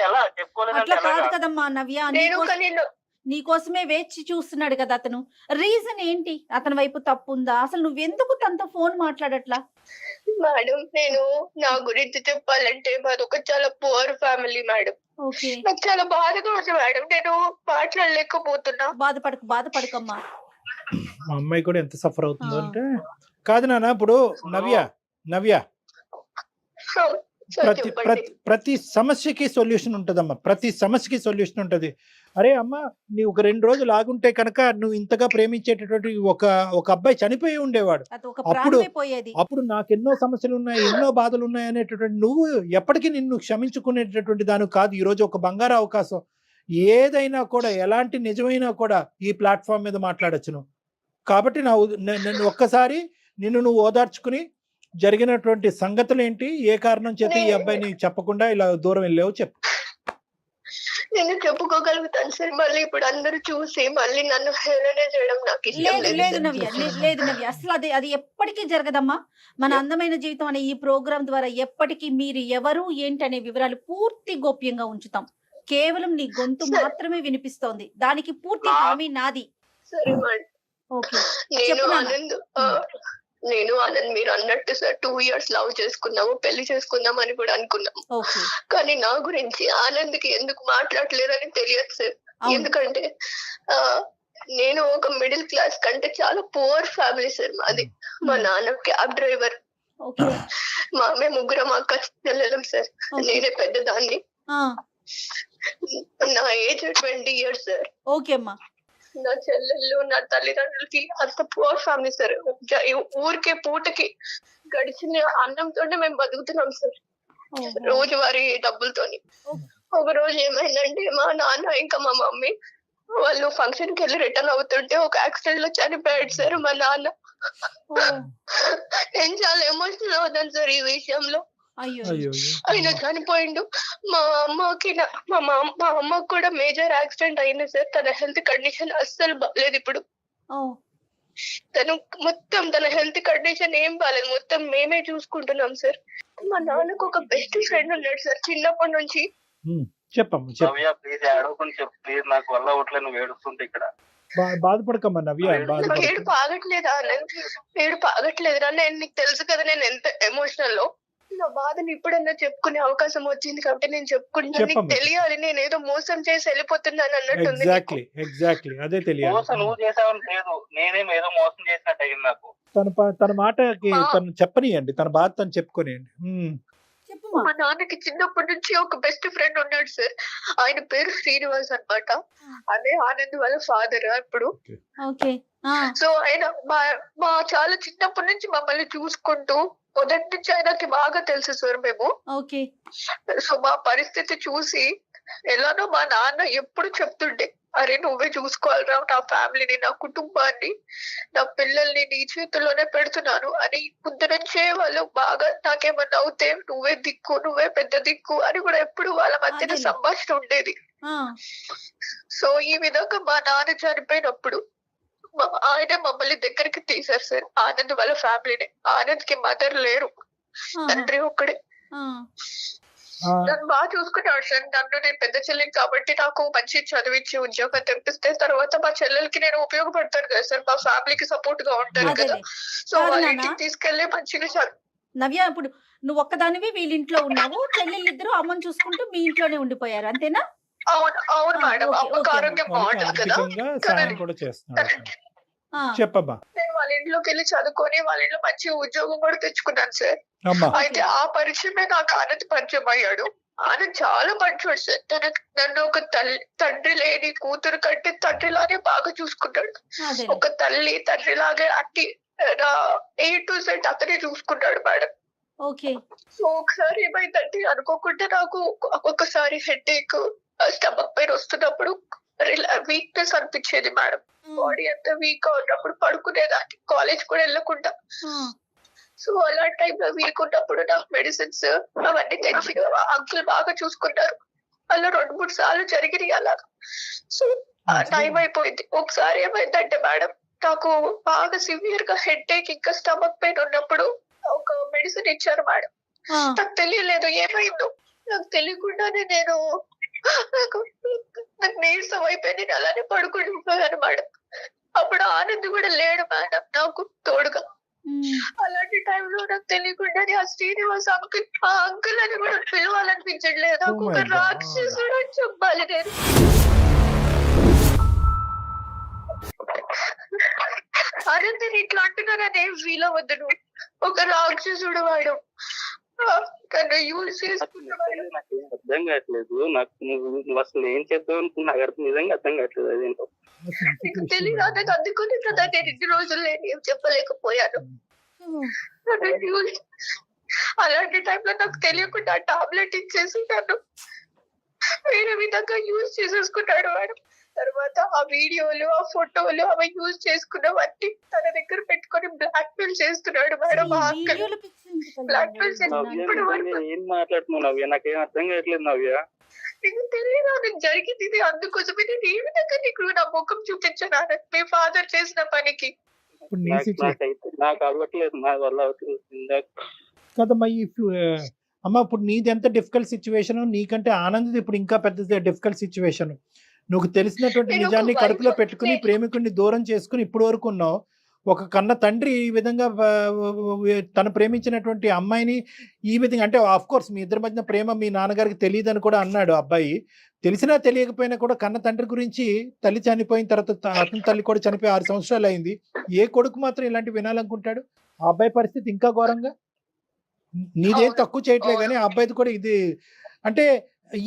A: ఎలా చెప్పుకోలేదంటే
B: అట్లా కాదు
A: ఎలాగా?
B: కదమ్మా నవ్య,
D: నేను
B: నీకోసమే వేచి చూస్తున్నాడు కదా అతను. రీజన్ ఏంటి? అతని వైపు తప్పు ఉందా? అసలు నువ్వెందుకు తనతో ఫోన్ మాట్లాడట్లా?
D: మేడం, నేను నా గురించి చెప్పాలంటే మాది ఒక చాలా పువర్ ఫ్యామిలీ మేడం.
B: ఓకే,
D: నాకు చాలా బాధగా ఉంది మేడం, నేను మాట్లాడలేకపోతున్నా.
B: బాధపడకమ్మా.
C: మా అమ్మాయి కూడా ఎంత సఫర్ అవుతుందో అంటే. కాదు నాన్న, ఇప్పుడు నవ్య
D: సార్
C: ప్రతి
D: చెప్పండి.
C: ప్రతి ప్రతి సమస్యకి సొల్యూషన్ ఉంటదమ్మా. ప్రతి సమస్యకి సొల్యూషన్ ఉంటది. అరే అమ్మ, నీ ఒక 2 రోజులు ఆగుంటే కనుక నువ్వు ఇంతగా ప్రేమించేటటువంటి ఒక అబ్బాయి చనిపోయి ఉండేవాడు. అప్పుడు నాకు ఎన్నో సమస్యలు ఉన్నాయి, ఎన్నో బాధలు ఉన్నాయి అనేటటువంటి నువ్వు ఎప్పటికీ నిన్ను క్షమించుకునేటటువంటి దాని కాదు. ఈ రోజు ఒక బంగారు అవకాశం. ఏదైనా కూడా, ఎలాంటి నిజమైనా కూడా ఈ ప్లాట్ఫామ్ మీద మాట్లాడొచ్చును. కాబట్టి నన్ను ఒక్కసారి నువ్వు ఓదార్చుకుని జరిగినటువంటి సంగతులు ఏంటి, ఏ కారణం చేత ఈ అబ్బాయిని చెప్పకుండా ఇలా దూరం వెళ్ళావు చెప్పు.
D: నేను చెప్పుకోగలుగుతాను సార్. మళ్ళీ ఇప్పుడు అందరూ చూసి మళ్ళీ నన్ను హేళన చేయడం నాకు ఇష్టం
B: లేదు నవ్య, అసలు అది ఎప్పటికీ జరగదమ్మా. మన అందమైన జీవితం అనే ఈ ప్రోగ్రాం ద్వారా ఎప్పటికీ మీరు ఎవరు ఏంటి అనే వివరాలు పూర్తి గోప్యంగా ఉంచుతాం. కేవలం నీ గొంతు మాత్రమే వినిపిస్తోంది, దానికి పూర్తి హామీ నాది.
D: సరే మేడం.
B: ఓకే,
D: నేను ఆనంద్ మీరు అన్నట్టు సార్ 2 years లవ్ చేసుకున్నాము, పెళ్లి చేసుకుందాం అని కూడా అనుకున్నాము. కానీ నా గురించి ఆనంద్కి ఎందుకు మాట్లాడలేరని తెలియదు సార్. ఎందుకంటే నేను ఒక మిడిల్ క్లాస్ కంటే చాలా పువర్ ఫ్యామిలీ సార్ మాది. మా నాన్న క్యాబ్ డ్రైవర్,
B: ఓకే.
D: మేము ముగ్గురం అక్క చెల్లెలం సార్.
B: ఓకే.
D: నేనే పెద్దదాన్ని.
B: ఆ,
D: నా ఏజ్ 20 years సార్.
B: ఓకే అమ్మా.
D: నా చెల్లెళ్ళు నా తల్లిదండ్రులకి అంత పువర్ ఫ్యామిలీ సార్. ఊరికే పూటకి గడిచిన అన్నంతోనే మేము బతుకుతున్నాం సార్,
B: ఓహో.
D: రోజువారీ డబ్బులతోని. ఒక రోజు ఏమైందంటే మా నాన్న ఇంకా మా మమ్మీ వాళ్ళు ఫంక్షన్ కి వెళ్ళి రిటర్న్ అవుతుంటే ఒక యాక్సిడెంట్ లో చనిపోయాడు సార్ మా నాన్న.
B: ఓ,
D: నేను చాలా ఎమోషనల్ అవుతాను సార్ ఈ విషయంలో.
B: అయ్యో.
C: అయ్యో
D: ఆయన చనిపోయిండు. మా అమ్మకి కూడా మేజర్ యాక్సిడెంట్ అయింది సార్. తన హెల్త్ కండిషన్ అస్సలు బాగాలేదు ఇప్పుడు.
B: ఓ,
D: తను మొత్తం తన హెల్త్ కండిషన్ ఏం బాగాలేదు, మొత్తం మేమే చూసుకుంటున్నాం సార్. మా నాన్నకు ఒక బెస్ట్ ఫ్రెండ్ ఉన్నాడు సార్ చిన్నప్పటి నుంచి.
C: చెప్పమ్మా చెప్పు.
A: నవ్య ప్లీజ్ ఏడవకుండా చెప్పు ప్లీజ్, నాకు వల్ల అవట్లేదు నువ్వు ఏడుస్తుంటే ఇక్కడ.
C: బాధపడకమ్మా నవ్య,
D: నాకు
C: బాధపడక.
D: ఏడుపు ఆగట్లేదా? ఏడుపు ఆగట్లేదురా. నేను నీకు తెలుసు కదా నేను ఎంత ఎమోషనల్ లో. నా బాధని ఇప్పుడన్నా చెప్పుకునే అవకాశం వచ్చింది కాబట్టి నేను చెప్పుకుంటున్నాను. నీకు
C: చెప్పమ్మా.
D: తెలియాలి నేను ఏదో మోసం చేసి వెళ్ళిపోతున్నాను అన్నట్టుంది.
C: ఎగ్జాక్ట్లీ అదే తెలియాలి.
A: మోసం నువ్వు చేసావని లేదు, నేనేం ఏదో మోసం చేసినట్టు అయింది నాకు.
C: తన మాటకి తను చెప్పనియండి, తన బాధ తను చెప్పుకోనియండి.
B: చెప్పమ్మా.
D: మా నాన్నకి చిన్నప్పటి నుంచి ఒక బెస్ట్ ఫ్రెండ్ ఉన్నాడు సార్. ఆయన పేరు శ్రీనివాస్ అన్నమాట. అదే ఆనంద్ వాళ్ళ ఫాదర్ ఇప్పుడు.
B: ఓకే. ఆ,
D: సో ఆయన మా చాలా చిన్నప్పటి నుంచి మమ్మల్ని చూసుకుంటూ మొదటి నుంచి ఆయనకి బాగా తెలుసు సార్ మేము.
B: ఓకే.
D: సో మా పరిస్థితి చూసి ఎలానో మా నాన్న ఎప్పుడు చెప్తుండే, అరే నువ్వే చూసుకోవాలిరా నా ఫ్యామిలీని, నా కుటుంబాన్ని, నా పిల్లల్ని నీ చేతుల్లోనే పెడుతున్నాను అని. ముందు నుంచే వాళ్ళు బాగా నాకేమన్నా అవుతే నువ్వే దిక్కు, నువ్వే పెద్ద దిక్కు అని కూడా ఎప్పుడు వాళ్ళ మధ్యన
B: అదేలే.
D: సంభాషణ ఉండేది.
B: ఆ,
D: సో ఈ విధంగా మా నాన్న చనిపోయినప్పుడు ఆయన మమ్మల్ని దగ్గరికి తీశారు సార్, ఆనంద్ వాళ్ళ ఫ్యామిలీని. ఆనంద్ కి మదర్ లేరు,
B: ఆహా.
D: తండ్రి ఒక్కడే.
B: ఆ,
D: నన్ను బాగా చూసుకున్నాడు సార్. నన్ను నేను పెద్ద చెల్లిని కాబట్టి నాకు మంచి చదివించి ఉద్యోగం తెప్పిస్తే తర్వాత మా చెల్లెలకి నేను ఉపయోగపడతాను కదా సార్, మా ఫ్యామిలీకి సపోర్ట్ గా ఉంటాను కదా.
B: అదేలే.
D: సో
B: కాదు
D: వాళ్ళ
B: నాన్న.
D: ఇంటికి తీసుకెళ్లి మంచిగా
B: నవ్య, ఇప్పుడు నువ్వు ఒక్కదానివి వీళ్ళ ఇంట్లో ఉన్నావు, చెల్లెళ్ళిద్దరూ అమ్మని చూసుకుంటూ మీ ఇంట్లోనే ఉండిపోయారు అంతేనా?
D: అవును అవును
B: ఆ,
D: మేడం.
B: ఓకే,
D: అమ్మకి
B: ఓకే.
D: ఆరోగ్యం బాగుంటుంది కదా.
C: ఆర్థికంగా సాయం కూడా చేస్తున్నారు.
B: ఆ,
C: చెప్పమ్మా.
D: నేను వాళ్ళ ఇంట్లోకి వెళ్ళి చదువుకొని వాళ్ళ ఇంట్లో మంచి ఉద్యోగం కూడా తెచ్చుకున్నాను సార్.
C: అమ్మా.
D: అయితే ఆ పరిచయమే నాకు ఆనంద్ పరిచయం అయ్యాడు. ఆనంద్ చాలా మంచోడు సార్. నన్ను ఒక తండ్రి లేని కూతురు కంటే తండ్రిలాగే బాగా చూసుకుంటాడు.
B: అదేలే.
D: ఒక తల్లి తండ్రి లాగే అట్టి A to Z అతనే చూసుకున్నాడు మేడం.
B: ఓకే.
D: సో ఒకసారి ఏమైందంటే అనుకోకుండా నాకు ఒక్కొక్కసారి హెడేక్, స్టమక్ పెయిన్ వస్తున్నప్పుడు వీక్నెస్ అనిపించేది మేడం. బాడీ అంతా వీక్ గా ఉన్నప్పుడు పడుకునేదాన్ని, కాలేజ్ కూడా వెళ్ళకుండా.
B: ఆ,
D: సో అలాంటి టైంలో వీక్ ఉన్నప్పుడు నాకు మెడిసిన్స్ అవన్నీ తెచ్చి అంకుల్ బాగా చూసుకున్నారు. అలా 2-3 సార్లు జరిగినాయి అలాగా. సో టైం అయిపోయింది. ఒకసారి ఏమైందంటే మేడం, నాకు బాగా సివియర్ గా హెడేక్ ఇంకా స్టమక్ పెయిన్ ఉన్నప్పుడు ఒక మెడిసిన్ ఇచ్చారు మేడం.
B: ఆ,
D: నాకు తెలియలేదు ఏమైందో. నాకు తెలియకుండానే నాకు నీరసం అయిపోయి నేను అలానే పడుకుంటున్నాను మేడం. అప్పుడు ఆనంద్ కూడా లేడు మేడం నాకు తోడుగా.
B: ఉమ్,
D: అలాంటి టైంలో నాకు తెలియకుండానే ఆ శ్రీనివాస్ అంకుల్, ఆ అంకుల్ అని కూడా పిలవాలనిపించట్లేదు. నాకు
C: Oh
D: ఒక
C: my God.
D: రాక్షసుడు అని చెప్పాలి నేను. ఆనంద్ ఇట్లా అంటున్నారని ఏం ఫీల్ అవ్వద్దు నువ్వు. ఒక రాక్షసుడు వాడు, తను యూజ్ చేసుకున్నవాడు.
A: నాకు ఏం అర్థం కావట్లేదు. నాకు నువ్వు అసలు ఏం చేద్దాం అనుకున్నా నాకు నిజంగా అర్థం కావట్లేదు. అదేంటో
D: నీకు తెలియదు. నాకు అందుకుని కదా నేను ఇన్ని రోజులు నేను ఏం చెప్పలేకపోయాను. నన్ను యూజ్ అలాంటి టైంలో నాకు తెలియకుండా టాబ్లెట్ ఇచ్చేసి నన్ను వేరే విధంగా యూజ్ చేసేసుకున్నాడు వాడు. తర్వాత ఆ వీడియోలు, ఆ ఫోటోలు అవి యూజ్ చేసుకున్నవన్నీ తన దగ్గర పెట్టుకొని బ్లాక్ మెయిల్ చేస్తున్నాడు మేడం.
B: ఈ
D: ఆ అంకుల్
B: వీడియోలు పిచ్చి ఎందుకు
D: బ్లాక్ మెయిల్
B: కళ్యాణ్?
A: నవ్య
D: ఇప్పుడు
A: నిజంగా ఏం మాట్లాడుతున్నావు నవ్య? నాకేం అర్థం కావట్లేదు నవ్య.
D: నీకు తెలియదు నాకు జరిగింది ఇది. అందుకోసమే నేను ఏ విధంగా నీకు నా ముఖం చూపించాను మీ ఫాదర్ చేసిన పనికి.
C: ఇప్పుడు నీ
A: నాకైతే నాకు అవ్వట్లేదు, నా వల్ల అవ్వట్లేదు.
C: కదమ్మా అమ్మ, ఇప్పుడు నీది ఎంత డిఫికల్ట్ సిచ్యువేషన్, నీకంటే ఆనంద్ ఇప్పుడు ఇంకా పెద్ద డిఫికల్ట్ సిచ్యువేషన్. నువ్వు తెలిసినటువంటి
D: నేను ఒక
C: నిజాన్ని కడుపులో
D: వైఫ్
C: పెట్టుకుని
D: నేను-
C: ప్రేమికుడిని దూరం చేసుకుని ఇప్పుడు వరకు ఉన్నావు. ఒక కన్న తండ్రి ఈ విధంగా తను ప్రేమించినటువంటి అమ్మాయిని ఈ విధంగా, అంటే ఆఫ్ కోర్స్ మీ ఇద్దరి మధ్య ప్రేమ మీ నాన్నగారికి తెలియదని కూడా అన్నాడు అబ్బాయి. తెలిసినా తెలియకపోయినా కూడా కన్న తండ్రి గురించి, తల్లి చనిపోయిన తర్వాత అతని తల్లి కూడా చనిపోయి 6 సంవత్సరాలు అయింది. ఏ కొడుకు మాత్రం ఇలాంటి వినాలనుకుంటాడు? ఆ అబ్బాయి పరిస్థితి ఇంకా ఘోరంగా. నీదేం
D: అవును,
C: తక్కువ చేయట్లే
D: అవును.
C: కానీ ఆ అబ్బాయిది కూడా ఇది అంటే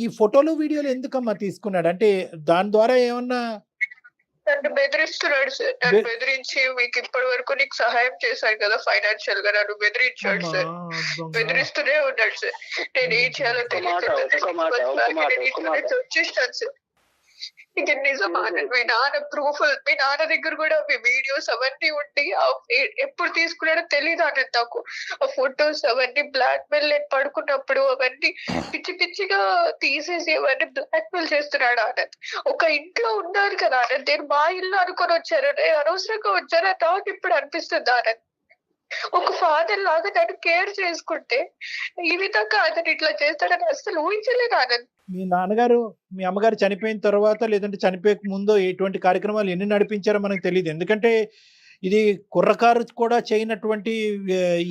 C: ఈ ఫోటోలు వీడియోలు ఎందుకమ్మా తీసుకున్నాడు అంటే దాని ద్వారా ఏమన్నా
D: నన్ను బెదిరిస్తున్నాడు సార్. నన్ను బెదిరించి మీకు ఇప్పటి వరకు నీకు సహాయం చేశాను కదా ఫైనాన్షియల్ గా, నన్ను బెదిరించాడు
C: అమ్మా
D: సార్.
C: దొంగ
D: బెదిరిస్తూనే ఉన్నాడు సార్. నేను ఏం చేయాలో తెలియదు వచ్చేసాను సార్. ఇక నిజమా మీ నాన్న ప్రూఫ్, మీ నాన్న దగ్గర కూడా మీ వీడియోస్ అవన్నీ ఉండి ఎప్పుడు తీసుకున్నాడో తెలియదు అన్నది నాకు. ఆ ఫొటోస్ అవన్నీ బ్లాక్ మెయిల్, నేను పడుకున్నప్పుడు అవన్నీ పిచ్చి పిచ్చిగా తీసేసి అవన్నీ బ్లాక్ మెయిల్ చేస్తున్నాడు అన్నది. ఒక ఇంట్లో ఉన్నారు కదా అన్నది, నేను మా ఇల్లు అనుకొని వచ్చాను, అనవసరంగా వచ్చాను నాకు ఇప్పుడు అనిపిస్తుంది అన్నది. ఒక ఫాదర్ లాగా నన్ను కేర్ చేసుకుంటే ఈ విధంగా అతను ఇట్లా చేస్తాడని అసలు ఊహించలేదు ఆనంద్.
C: మీ నాన్నగారు మీ అమ్మగారు చనిపోయిన తర్వాత లేదంటే చనిపోయక ముందు ఎటువంటి కార్యక్రమాలు ఎన్ని నడిపించారో మనకు తెలియదు. ఎందుకంటే ఇది కుర్రకారు కూడా చేయనటువంటి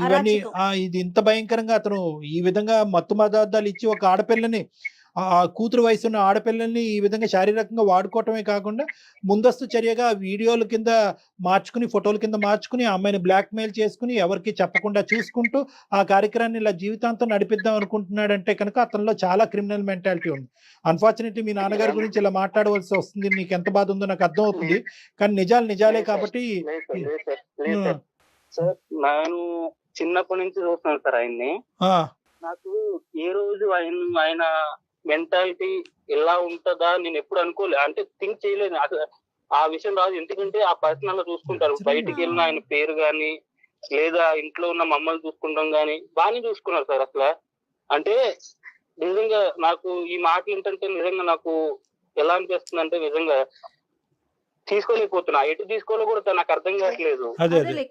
C: ఇవన్నీ
B: అరాచకం.
C: ఇది ఇంత భయంకరంగా అతను ఈ విధంగా మత్తు పదార్థాలు ఇచ్చి ఒక ఆడపిల్లని ఆ కూతురు వయసు ఉన్న ఆడపిల్లల్ని ఈ విధంగా శారీరకంగా వాడుకోవటమే కాకుండా ముందస్తు చర్యగా వీడియోల కింద మార్చుకుని ఫోటోల కింద మార్చుకుని ఆ అమ్మాయిని బ్లాక్ మెయిల్ చేసుకుని ఎవరికి చెప్పకుండా చూసుకుంటూ ఆ కార్యక్రమాన్ని ఇలా జీవితాంతం నడిపిద్దాం అనుకుంటున్నాడంటే కనుక అతనిలో చాలా క్రిమినల్ మెంటాలిటీ ఉంది. అన్ఫార్చునేట్లీ మీ నాన్నగారి గురించి ఇలా మాట్లాడవలసి వస్తుంది, నీకు ఎంత బాధ ఉందో నాకు అర్థం అవుతుంది. కానీ నిజాలు నిజాలే కాబట్టి
A: సార్ నేను చిన్నప్పటి నుంచి చూస్తున్నాను సార్ ఆయన్ని.
C: ఆ,
A: నాకు ఏ రోజు ఆయన మెంటాలిటీ ఎలా ఉంటుందా నేను ఎప్పుడు అనుకోలేదు, అంటే థింక్ చేయలేదు. అసలు ఆ విషయం రాదు, ఎందుకంటే ఆ పర్సనల్ గా చూసుకుంటారు. బయటికి వెళ్ళిన ఆయన పేరు గాని లేదా ఇంట్లో ఉన్న మమ్మల్ని చూసుకుంటాం గాని బాగానే చూసుకున్నారు సార్. అసలు అంటే నిజంగా నాకు ఈ మాటలు ఏంటంటే నిజంగా నాకు ఎలా అనిపిస్తుంది అంటే నిజంగా తీసుకోలేకపోతున్నా, ఎటు తీసుకోవాలో కూడా నాకు అర్థం కావట్లేదు.
C: అదే అదే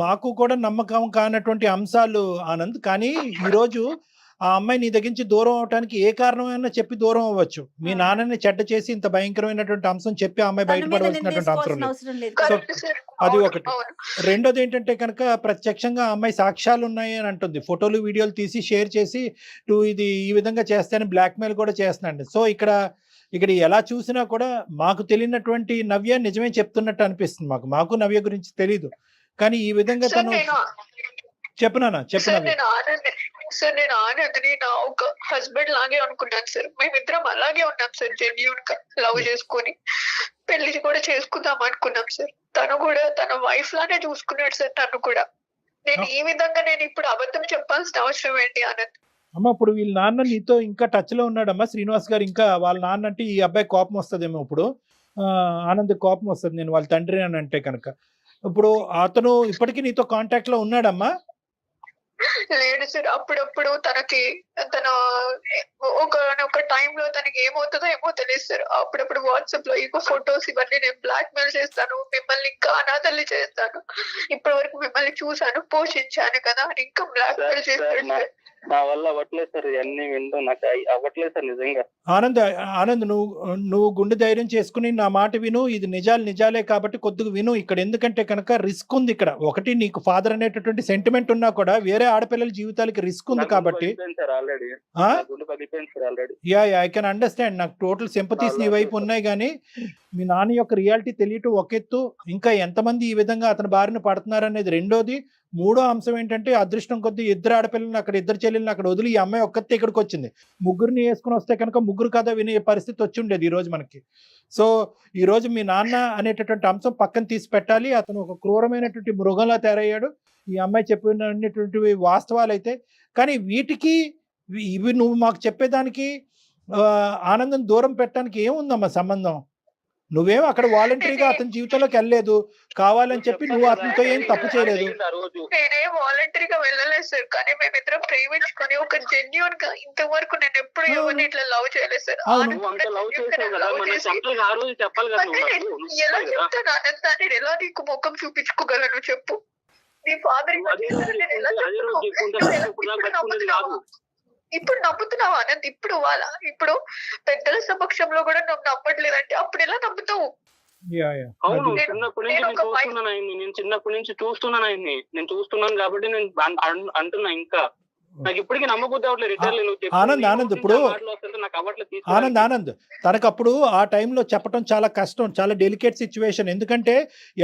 C: మాకు కూడా నమ్మకం కానటువంటి అంశాలు ఆనంద్. కానీ ఈరోజు ఆ అమ్మాయి నీ దగ్గర నుంచి దూరం అవడానికి ఏ కారణమైనా చెప్పి దూరం అవ్వచ్చు. మీ నాన్నని చెడ్డ చేసి ఇంత భయంకరమైనటువంటి అంశం చెప్పి ఆ అమ్మాయి బయటపడవలసినటువంటి అవసరం లేదు. సో అది ఒకటి. రెండోది ఏంటంటే కనుక ప్రత్యక్షంగా ఆ అమ్మాయి సాక్ష్యాలు ఉన్నాయి అని అంటుంది, ఫోటోలు వీడియోలు తీసి షేర్ చేసి ఇది ఈ విధంగా చేస్తానని బ్లాక్మెయిల్ కూడా చేస్తున్నాండి. సో ఇక్కడ ఎలా చూసినా కూడా మాకు తెలియనటువంటి నవ్య నిజమే చెప్తున్నట్టు అనిపిస్తుంది. మాకు నవ్య గురించి తెలీదు. కానీ ఈ విధంగా తను చెప్పనా
D: సార్, నేను ఆనంద్ని నా ఒక హస్బెండ్ లాగే అనుకున్నాను సార్. మేమిద్దరం అలాగే ఉన్నాం సార్, జెన్యూన్ గా లవ్ చేసుకుని పెళ్లి కూడా చేసుకుందాం అనుకున్నాం సార్. తను కూడా తన వైఫ్ లానే చూసుకున్నాడు సార్ నన్ను కూడా. నేను ఈ విధంగా నేను ఇప్పుడు అబద్ధం చెప్పాల్సిన అవసరం ఏంటి ఆనంద్?
C: అమ్మ ఇప్పుడు వీళ్ళ నాన్న నీతో ఇంకా టచ్ లో ఉన్నాడమ్మా శ్రీనివాస్ గారు? ఇంకా వాళ్ళ నాన్న అంటే ఈ అబ్బాయి కోపం వస్తుందేమో ఇప్పుడు, ఆనంద్ కోపం వస్తుంది నేను వాళ్ళ తండ్రి అని అంటే కనుక. ఇప్పుడు అతను ఇప్పటికీ నీతో కాంటాక్ట్ లో ఉన్నాడమ్మా?
D: లేడు సార్. అప్పుడప్పుడు తన ఒక టైంలో తనకి ఏమవుతుందో ఏమో తెలియదు సార్. అప్పుడప్పుడు వాట్సాప్ లో ఇంకో ఫొటోస్ ఇవన్నీ నేను బ్లాక్ మెయిల్ చేస్తాను, మిమ్మల్ని ఇంకా అనాథల్ని చేస్తాను, ఇప్పటి వరకు మిమ్మల్ని చూసాను పోషించాను కదా అని ఇంకా బ్లాక్ మెయిల్ చేస్తాడు.
A: నా వల్ల అవ్వట్లేదు సార్, ఇవన్నీ వింటూ నాకు అవ్వట్లేదు సార్ నిజంగా.
C: ఆనంద్ నువ్వు గుండె ధైర్యం చేసుకుని నా మాట విను. ఇది నిజాలే కాబట్టి కొద్దిగా విను ఇక్కడ. ఎందుకంటే కనుక రిస్క్ ఉంది ఇక్కడ. ఒకటి నీకు ఫాదర్ అనేటటువంటి సెంటిమెంట్ ఉన్నా కూడా వేరే ఆడపిల్లల జీవితాలకి రిస్క్ ఉంది కాబట్టి. I can understand. నాకు టోటల్ సింపతీస్ నీ వైపు ఉన్నాయి. కానీ మీ నాన్న యొక్క రియాలిటీ తెలియటం ఒక ఎత్తు, ఇంకా ఎంతమంది ఈ విధంగా అతని బారిన పడుతున్నారు అనేది రెండోది. మూడో అంశం ఏంటంటే అదృష్టం కొద్ది ఇద్దరు ఆడపిల్లలను అక్కడ, ఇద్దరు చెల్లెలను అక్కడ వదిలి ఈ అమ్మాయి ఒక్కతే ఇక్కడికి వచ్చింది. ముగ్గురిని వేసుకుని వస్తే కనుక ముగ్గురు కథ వినే పరిస్థితి వచ్చి ఉండేది ఈ రోజు మనకి. సో ఈ రోజు మీ నాన్న అనేటటువంటి అంశం పక్కన తీసి పెట్టాలి. అతను ఒక క్రూరమైనటువంటి మృగంలా తయారయ్యాడు. ఈ అమ్మాయి చెప్పినటువంటి వాస్తవాలు అయితే. కానీ ఇవి నువ్వు మాకు చెప్పేదానికి ఆనందం దూరం పెట్టడానికి ఏముందమ్మా సంబంధం? నువ్వేం అక్కడ వాలంటరీగా అతని జీవితంలోకి వెళ్ళలేదు, కావాలని చెప్పి నువ్వు అతనితో ఏం తప్పు చేయలేదు.
D: నేనేం వాలంటరీగా వెళ్ళలేదు సార్, కానీ మేమిద్దరం ప్రేమించుకొని ఒక జెన్యూన్ గా ఇంతవరకు నేను ఎప్పుడు ఎవరిని ఇట్లా లవ్ చేయలేదు సార్. ఎలా చెప్తాను ఆనంద్? నేను ఎలా నీకు ముఖం చూపించుకోగలను చెప్పు? నీ ఫాదర్ ఇప్పుడు నమ్ముతున్నావు ఆనంద్? ఇప్పుడు పెద్దల సమక్షంలో కూడా నువ్వు నమ్మట్లేదంటే అప్పుడు ఎలా నమ్ముతావు?
A: అవును, చిన్నప్పటి నుంచి చూస్తున్నాను ఆయన్ని. నేను చూస్తున్నాను కాబట్టి నేను అంటున్నా ఇంకా నాకు ఇప్పటికీ నమ్మబుద్ధి అవ్వట్లేదు. రిటర్న్
C: ఆనంద్ ఇప్పుడు
A: నాకు అవ్వట్లేదు.
C: ఆనంద్ తనకప్పుడు ఆ టైంలో చెప్పడం చాలా కష్టం, చాలా డెలికేట్ సిచ్యువేషన్. ఎందుకంటే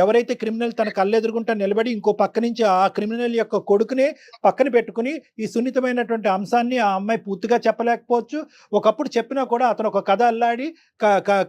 C: ఎవరైతే క్రిమినల్ తన కళ్ళెదురుగుంటా నిలబడి ఇంకో పక్క నుంచి ఆ క్రిమినల్ యొక్క కొడుకుని పక్కన పెట్టుకుని ఈ సున్నితమైనటువంటి అంశాన్ని ఆ అమ్మాయి పూర్తిగా చెప్పలేకపోవచ్చు. ఒకప్పుడు చెప్పినా కూడా అతను ఒక కథ అల్లాడి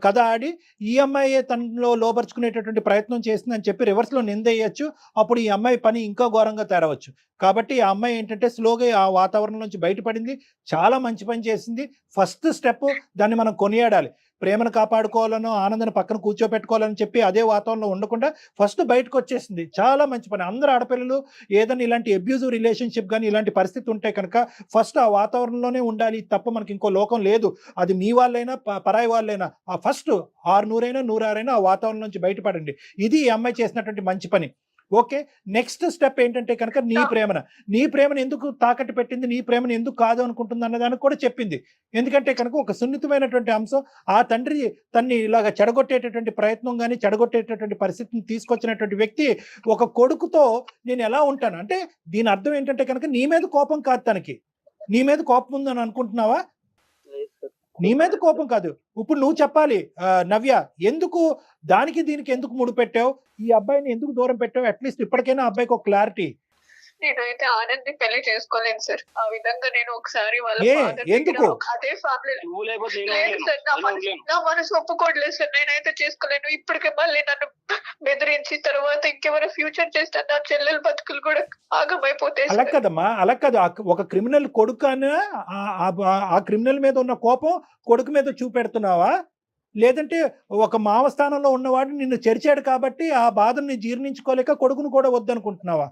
C: కథ ఆడి ఈ అమ్మాయి తనలో లోపరుచుకునేటటువంటి ప్రయత్నం చేసిందని చెప్పి రివర్స్లో నిందేయచ్చు. అప్పుడు ఈ అమ్మాయి పని ఇంకా ఘోరంగా తేరవచ్చు. కాబట్టి ఆ అమ్మాయి ఏంటంటే స్లోగా ఆ వాతావరణం నుంచి బయటపడింది, చాలా మంచి పని చేసింది. ఫస్ట్ స్టెప్ దాన్ని మనం కొనియాడాలి. ప్రేమను కాపాడుకోవాలనో ఆనందాన్ని పక్కన కూర్చోపెట్టుకోవాలని చెప్పి అదే వాతావరణంలో ఉండకుండా ఫస్ట్ బయటకు వచ్చేసింది, చాలా మంచి పని. అందరు ఆడపిల్లలు ఏదైనా ఇలాంటి అబ్యూజివ్ రిలేషన్షిప్ కానీ ఇలాంటి పరిస్థితి ఉంటే కనుక ఫస్ట్ ఆ వాతావరణంలోనే ఉండాలి తప్ప మనకి ఇంకో లోకం లేదు. అది మీ వాళ్ళైనా పరాయి వాళ్ళైనా ఆ ఫస్ట్ 600 106 ఆ వాతావరణం నుంచి బయటపడండి. ఇది ఈ అమ్మాయి చేసినటువంటి మంచి పని. ఓకే, నెక్స్ట్ స్టెప్ ఏంటంటే కనుక నీ ప్రేమను ఎందుకు తాకట్టు పెట్టింది, నీ ప్రేమను ఎందుకు కాదు అనుకుంటుంది అన్నదానికి కూడా చెప్పింది. ఎందుకంటే కనుక ఒక సున్నితమైనటువంటి అంశం, ఆ తండ్రి తన్ని ఇలాగ చెడగొట్టేటటువంటి ప్రయత్నం కానీ చెడగొట్టేటటువంటి పరిస్థితిని తీసుకొచ్చినటువంటి వ్యక్తి ఒక కొడుకుతో నేను ఎలా ఉంటాను అంటే దీని అర్థం ఏంటంటే కనుక నీ మీద కోపం కాదు, తనకి నీ మీద కోపం ఉందని అనుకుంటున్నావా? నీ మీద కోపం కాదు. ఇప్పుడు నువ్వు చెప్పాలి నవ్య, ఎందుకు దానికి దీనికి ఎందుకు ముడిపెట్టావు, ఈ అబ్బాయిని ఎందుకు దూరం పెట్టావు? అట్లీస్ట్ ఇప్పటికైనా అబ్బాయికి ఒక క్లారిటీ.
D: నేనైతే ఆనంద్ పెళ్లి చేసుకోలేను సార్. ఆ విధంగా నేను ఒకసారి వాళ్ళ
C: ఎందుకు
D: అదే నా మనసు ఒప్పుకోవట్లేదు సార్. నేనైతే చేసుకోలేను. ఇప్పటికే మళ్ళీ నన్ను బెదిరించి తర్వాత ఇంకెవరో ఫ్యూచర్ చేస్తాను, నా చెల్లెల బతుకులు కూడా ఆగమైపోతాయి.
C: అలా కదమ్మా, అలా కాదు. ఒక క్రిమినల్ కొడుకు అని ఆ క్రిమినల్ మీద ఉన్న కోపం కొడుకు మీద చూపెడుతున్నావా? లేదంటే ఒక మావ స్థానంలో ఉన్నవాడు నిన్ను చెరిచాడు కాబట్టి ఆ బాధని జీర్ణించుకోలేక కొడుకును కూడా వద్దనుకుంటున్నావా?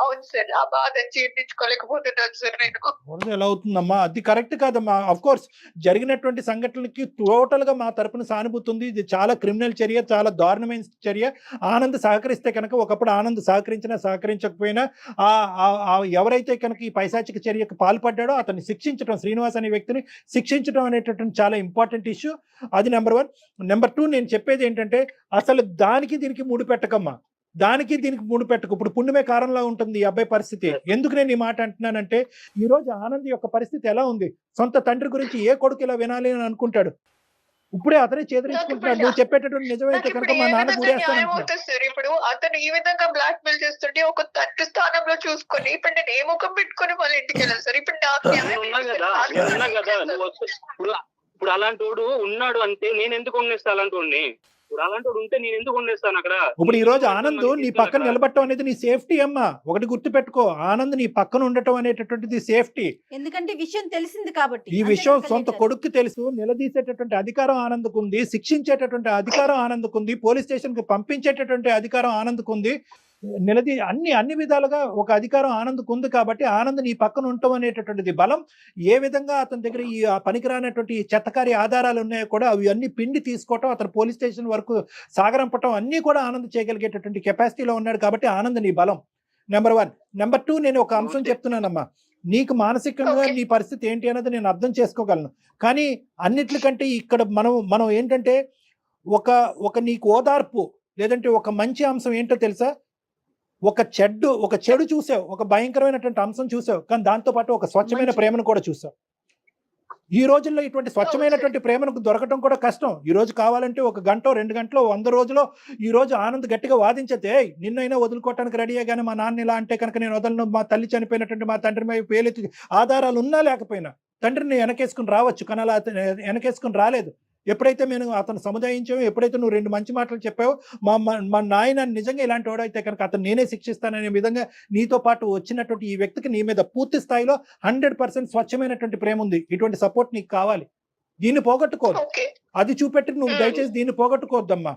D: అవును సార్, ఆ బాధ జీర్ణించుకోలేకపోతున్నాను సార్ నేను.
C: ఎలా అవుతుందమ్మా? అది కరెక్ట్ కాదమ్మా. అఫ్ కోర్స్ జరిగినటువంటి సంఘటనలకి టోటల్ గా మా తరపున సానుభూతి ఉంది. ఇది చాలా క్రిమినల్ చర్య, చాలా దారుణమైన చర్య. ఆనంద్ సహకరిస్తే కనుక, ఒకప్పుడు ఆనంద్ సహకరించినా సహకరించకపోయినా ఎవరైతే కనుక ఈ పైశాచిక చర్యకు పాల్పడ్డాడో అతన్ని శిక్షించడం, శ్రీనివాస్ అనే వ్యక్తిని శిక్షించడం అనేటటువంటి చాలా ఇంపార్టెంట్ ఇష్యూ. అది నెంబర్ 1. నెంబర్ 2, నేను చెప్పేది ఏంటంటే అసలు దానికి దీనికి ముడిపెట్టకమ్మా, దానికి దీనికి ముడిపెట్టకు. ఇప్పుడు పుణ్యమే కారణంలా ఉంటుంది ఈ అబ్బాయి పరిస్థితి. ఎందుకు నేను ఈ మాట అంటున్నానంటే ఈ రోజు ఆనంద్ యొక్క పరిస్థితి ఎలా ఉంది, సొంత తండ్రి గురించి ఏ కొడుకు ఇలా వినాలి అని అనుకుంటాడు. ఇప్పుడే అతనే చేదరించుకుంటున్నాడు. నువ్వు చెప్పేటటువంటి నిజమైతే కనుక మా నాన్న గురేస్తాను
D: సార్. ఇప్పుడు అతను ఈ విధంగా బ్లాక్ మెయిల్ చేస్తుంటే ఒక తండ్రి స్థానంలో చూసుకొని ఇప్పుడు నేను ఏ ముఖం పెట్టుకొని వాళ్ళ ఇంటికి వెళ్ళాను సార్. ఇప్పుడు
A: ఇప్పుడు అలాంటి వాడు ఉన్నాడు అంటే నేను ఎందుకు ఉండేస్తా? అలాంటి వాడిని అలాంటి ఉంటే నేను ఎందుకు ఉండేస్తాను అక్కడ?
C: ఇప్పుడు ఈ రోజు ఆనంద్ నీ పక్కన నిలబడటం అనేది నీ సేఫ్టీ అమ్మా. ఒకటి గుర్తు పెట్టుకో, ఆనంద్ నీ పక్కన ఉండటం అనేటటువంటిది సేఫ్టీ.
B: ఎందుకంటే విషయం తెలిసింది కాబట్టి.
C: ఈ విషయం సొంత కొడుకు తెలుసు, నిలదీసేటటువంటి అధికారం ఆనంద్కు ఉంది, శిక్షించేటటువంటి అధికారం ఆనంద్కు ఉంది, పోలీస్ స్టేషన్ కి పంపించేటటువంటి అధికారం ఆనంద్కు ఉంది, అన్ని విధాలుగా ఒక అధికారం ఆనంద్కు ఉంది. కాబట్టి ఆనంద్ నీ పక్కన ఉండటం అనేటటువంటిది బలం. ఏ విధంగా అతని దగ్గర ఈ పనికిరానటువంటి చెత్తకారి ఆధారాలు ఉన్నాయో కూడా అవి అన్ని పిండి తీసుకోవటం, అతను పోలీస్ స్టేషన్ వరకు సాగరంపటం అన్నీ కూడా ఆనంద్ చేయగలిగేటటువంటి కెపాసిటీలో ఉన్నాడు. కాబట్టి ఆనంద్ నీ బలం నెంబర్ 1. నెంబర్ 2, నేను ఒక అంశం చెప్తున్నానమ్మా. నీకు మానసికంగా నీ పరిస్థితి ఏంటి అన్నది నేను అర్థం చేసుకోగలను. కానీ అన్నిట్లకంటే ఇక్కడ మనం ఏంటంటే ఒక నీకు ఓదార్పు లేదంటే ఒక మంచి అంశం ఏంటో తెలుసా? ఒక చెడు చూసావు, ఒక భయంకరమైనటువంటి అంశం చూసావు, కానీ దాంతోపాటు ఒక స్వచ్ఛమైన ప్రేమను కూడా చూసావు. ఈ రోజుల్లో ఇటువంటి స్వచ్ఛమైనటువంటి ప్రేమను దొరకటం కూడా కష్టం. ఈ రోజు కావాలంటే 1 గంట 2 గంటలో 100 రోజులో ఈ రోజు ఆనంద్ గట్టిగా వాదించతే నిన్నైనా వదులుకోవటానికి రెడీయే, కానీ మా నాన్న ఇలా అంటే కనుక నేను వదలను, మా తల్లి చనిపోయినటువంటి మా తండ్రి మీద పేలెత్తి ఆధారాలు ఉన్నా లేకపోయినా తండ్రిని వెనకేసుకుని రావచ్చు, కానీ అలా వెనకేసుకుని రాలేదు. ఎప్పుడైతే మేము అతను సముదాయించావో, ఎప్పుడైతే నువ్వు 2 మంచి మాటలు చెప్పావో, మా నాయన నిజంగా ఇలాంటి వాడైతే కనుక అతను నేనే శిక్షిస్తాననే విధంగా నీతో పాటు వచ్చినటువంటి ఈ వ్యక్తికి నీ మీద పూర్తి స్థాయిలో 100% స్వచ్ఛమైనటువంటి ప్రేమ ఉంది. ఇటువంటి సపోర్ట్ నీకు కావాలి. దీన్ని పోగొట్టుకోవద్దు. అది చూపెట్టి నువ్వు దయచేసి దీన్ని పోగొట్టుకోవద్దమ్మా.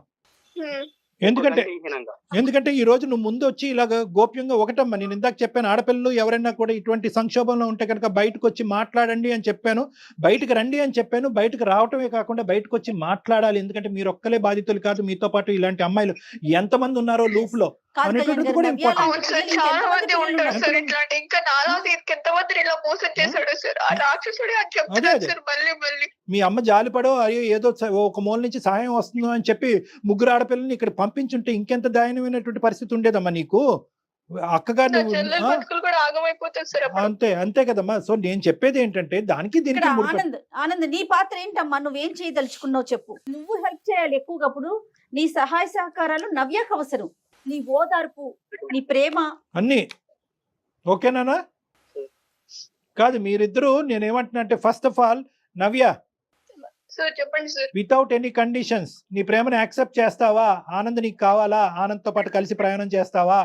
C: ఎందుకంటే ఈ రోజు నువ్వు ముందు వచ్చి ఇలాగ గోప్యంగా ఒకటమ్మా, నేను ఇందాక చెప్పాను, ఆడపిల్లలు ఎవరైనా కూడా ఇటువంటి సంక్షోభంలో ఉంటే కనుక బయటకు వచ్చి మాట్లాడండి అని చెప్పాను, బయటకు రండి అని చెప్పాను. బయటకు రావటమే కాకుండా బయటకు వచ్చి మాట్లాడాలి. ఎందుకంటే మీరు ఒక్కలే బాధితులు కాదు, మీతో పాటు ఇలాంటి అమ్మాయిలు ఎంతమంది ఉన్నారో లూప్ లో అనేటువంటిది కూడా ఇంపార్టెంట్. మీ అమ్మ జాలిపడో అయ్యో ఏదో ఒక మూల నుంచి సహాయం వస్తుందో అని చెప్పి 3 ఆడపిల్లల్ని ఇక్కడ పంపించుంటే ఇంకెంత దయనీయమైనటువంటి పరిస్థితి ఉండేదమ్మా నీకు. అక్కగా
D: నా
C: నువ్వు
D: చెల్లెలు బతుకులు కూడా ఆగమైపోతుంది సార్ అప్పుడు.
C: అంతే కదమ్మా. సో నేను చెప్పేది ఏంటంటే దానికి
B: ఇక్కడ
C: దీనికి ముడిపెట్టు.
B: ఆనంద్ నీ పాత్ర ఏంటమ్మా? నువ్వేం చేయదలుచుకున్నావు చెప్పు. నువ్వు హెల్ప్ చేయాలి ఎక్కువగా. అప్పుడు నీ సహాయ సహకారాలు నవ్యకు అవసరం. నీ ఓదార్పు, నీ ప్రేమ
C: అన్ని ఓకేనా? కాదు మీరిద్దరూ నేనేమంటున్నా అంటే first of all Navya,
D: sir చెప్పండి సార్.
C: వితౌట్ ఎనీ కండిషన్స్ నీ ప్రేమను యాక్సెప్ట్ చేస్తావా? ఆనంద్ నీకు కావాలా? ఆనంద్తో పాటు కలిసి ప్రయాణం చేస్తావా?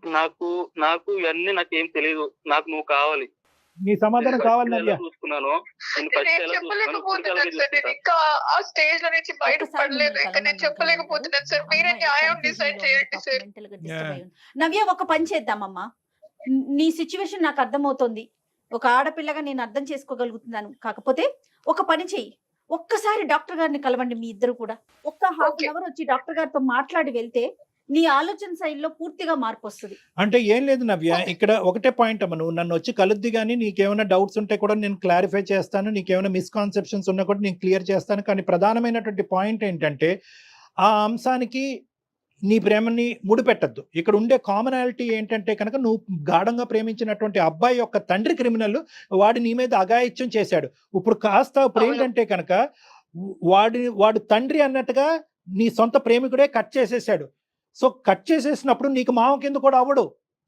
A: నాకు ఇవన్నీ నాకేం తెలియదు. నాకు నువ్వు కావాలి.
C: నీ సమాధానం కావాలి నవ్య.
A: చూసుకున్నాను
D: నేను చెప్పలేకపోతున్నాను సార్. నేను ఇంకా ఆ స్టేజ్ లో నుంచి బయట పడలేదు. ఇంకా నేను చెప్పలేకపోతున్నాను సార్. మీరే న్యాయం డిసైడ్ చేయండి సార్.
B: నవ్య ఒక పని చేద్దామమ్మా. నీ సిచ్యువేషన్ నాకు అర్థమవుతోంది. ఒక ఆడపిల్లగా నేను అర్థం చేసుకోగలుగుతున్నాను. కాకపోతే ఒక పని చెయ్యి, ఒక్కసారి డాక్టర్ గారిని కలవండి మీ ఇద్దరు కూడా. ఒక్క హాఫ్ అన్ అవర్ వచ్చి డాక్టర్ గారితో మాట్లాడి వెళ్తే నీ ఆలోచన శైలిలో పూర్తిగా మార్పు వస్తుంది.
C: అంటే ఏం లేదు నవ్య, ఇక్కడ ఒకటే పాయింట్ అమ్మ, నువ్వు నన్ను వచ్చి కలుద్ది కానీ నీకేమైనా డౌట్స్ ఉంటే కూడా నేను క్లారిఫై చేస్తాను, నీకేమైనా మిస్కాన్సెప్షన్స్ ఉన్నా కూడా నేను క్లియర్ చేస్తాను. కానీ ప్రధానమైనటువంటి పాయింట్ ఏంటంటే ఆ అంశానికి నీ ప్రేమని ముడిపెట్టద్దు. ఇక్కడ ఉండే కామనాలిటీ ఏంటంటే కనుక నువ్వు గాఢంగా ప్రేమించినటువంటి అబ్బాయి యొక్క తండ్రి క్రిమినల్, వాడు నీ మీద అఘాయిత్యం చేశాడు. ఇప్పుడు ఇప్పుడు ఏంటంటే కనుక వాడు తండ్రి అన్నట్టుగా నీ సొంత ప్రేమికుడే కట్ చేసేసాడు. సో కట్ చేసేసినప్పుడు నీకు మామ కింద కూడా అవ్వడు.